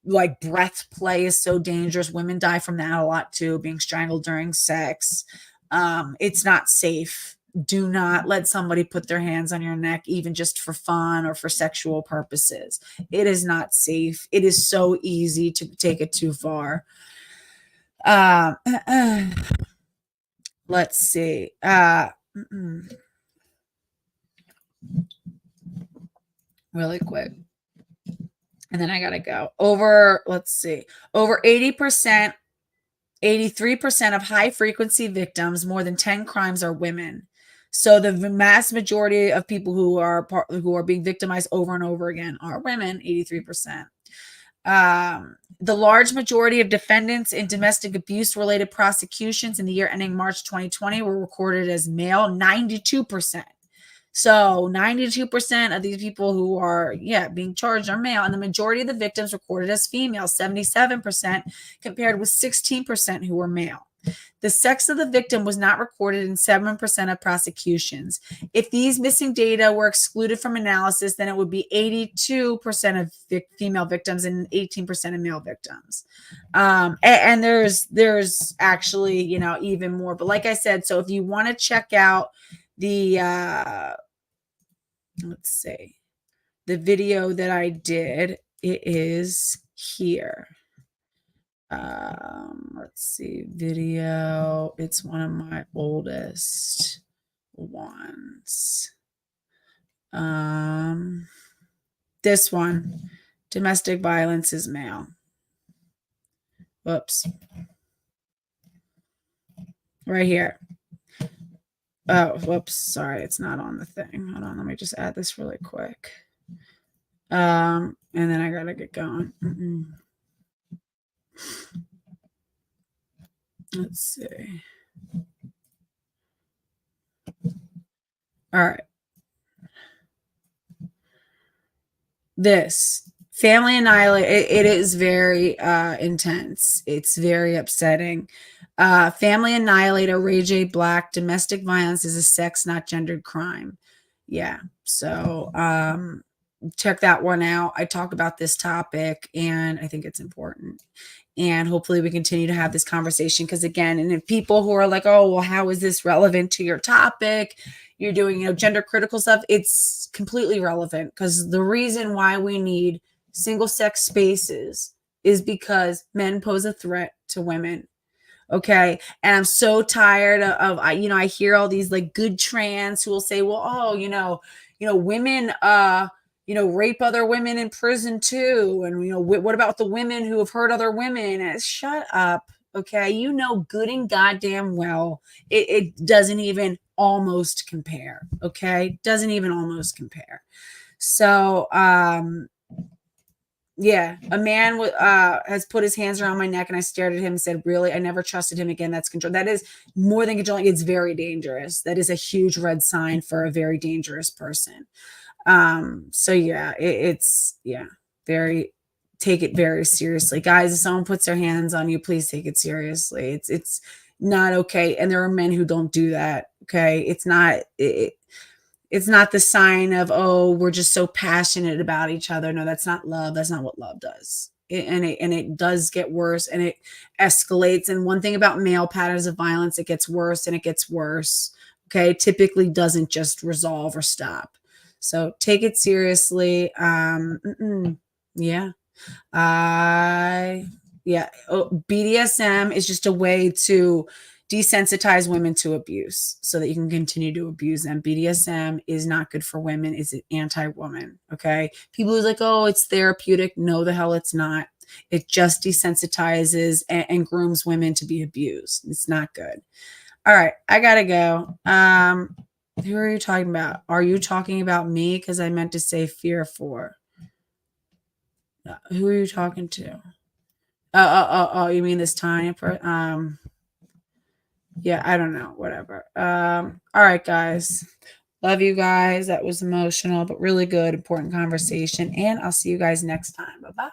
like breath play is so dangerous. Women die from that a lot too, being strangled during sex. It's not safe. Do not let somebody put their hands on your neck, even just for fun or for sexual purposes. It is not safe. It is so easy to take it too far. Let's see. Really quick. And then I got to go over, let's see, over 80%, 83% of high frequency victims, more than 10 crimes, are women. So the mass majority of people who are being victimized over and over again are women, 83%. The large majority of defendants in domestic abuse related prosecutions in the year ending March 2020 were recorded as male, 92%. So 92% of these people who are, being charged are male, and the majority of the victims recorded as female, 77%, compared with 16% who were male. The sex of the victim was not recorded in 7% of prosecutions. If these missing data were excluded from analysis, then it would be 82% of female victims and 18% of male victims. And there's actually, even more. But like I said, so if you want to check out the, let's see, the video that I did, it is here. Let's see, video. It's one of my oldest ones. This one, domestic violence is male. Whoops. Right here. Oh, whoops. Sorry, it's not on the thing. Hold on, let me just add this really quick. And then I gotta get going. Let's see. All right. This family annihilate, it is very intense. It's very upsetting. Family annihilator Ray J. Black, domestic violence is a sex, not gendered crime. Yeah. So check that one out. I talk about this topic and I think it's important. And hopefully we continue to have this conversation, because again, and if people who are like, oh, well, how is this relevant to your topic? You're doing, gender critical stuff. It's completely relevant, because the reason why we need single sex spaces is because men pose a threat to women. Okay. And I'm so tired of I hear all these like good trans who will say, well, oh, women, rape other women in prison too. And, what about the women who have hurt other women? And shut up. Okay. Good and goddamn well, it doesn't even almost compare. Okay. Doesn't even almost compare. So, yeah, a man has put his hands around my neck, and I stared at him and said, really? I never trusted him again. That's control. That is more than controlling. It's very dangerous. That is a huge red sign for a very dangerous person. So yeah, it's very, take it very seriously. Guys, if someone puts their hands on you, please take it seriously. It's not okay. And there are men who don't do that. Okay. It's not the sign of, oh, we're just so passionate about each other. No, that's not love. That's not what love does. It does get worse, and it escalates. And one thing about male patterns of violence, it gets worse and it gets worse. Okay. It typically doesn't just resolve or stop. So take it seriously. Yeah. BDSM is just a way to desensitize women to abuse so that you can continue to abuse them. BDSM is not good for women. It's anti-woman. Okay. People who's like, oh, it's therapeutic. No, the hell it's not. It just desensitizes and grooms women to be abused. It's not good. All right. I gotta go. Who are you talking about? Are you talking about me? Because I meant to say fear for. Who are you talking to? Oh, you mean this tiny person? Yeah, I don't know. Whatever. All right, guys. Love you guys. That was emotional, but really good, important conversation. And I'll see you guys next time. Bye-bye.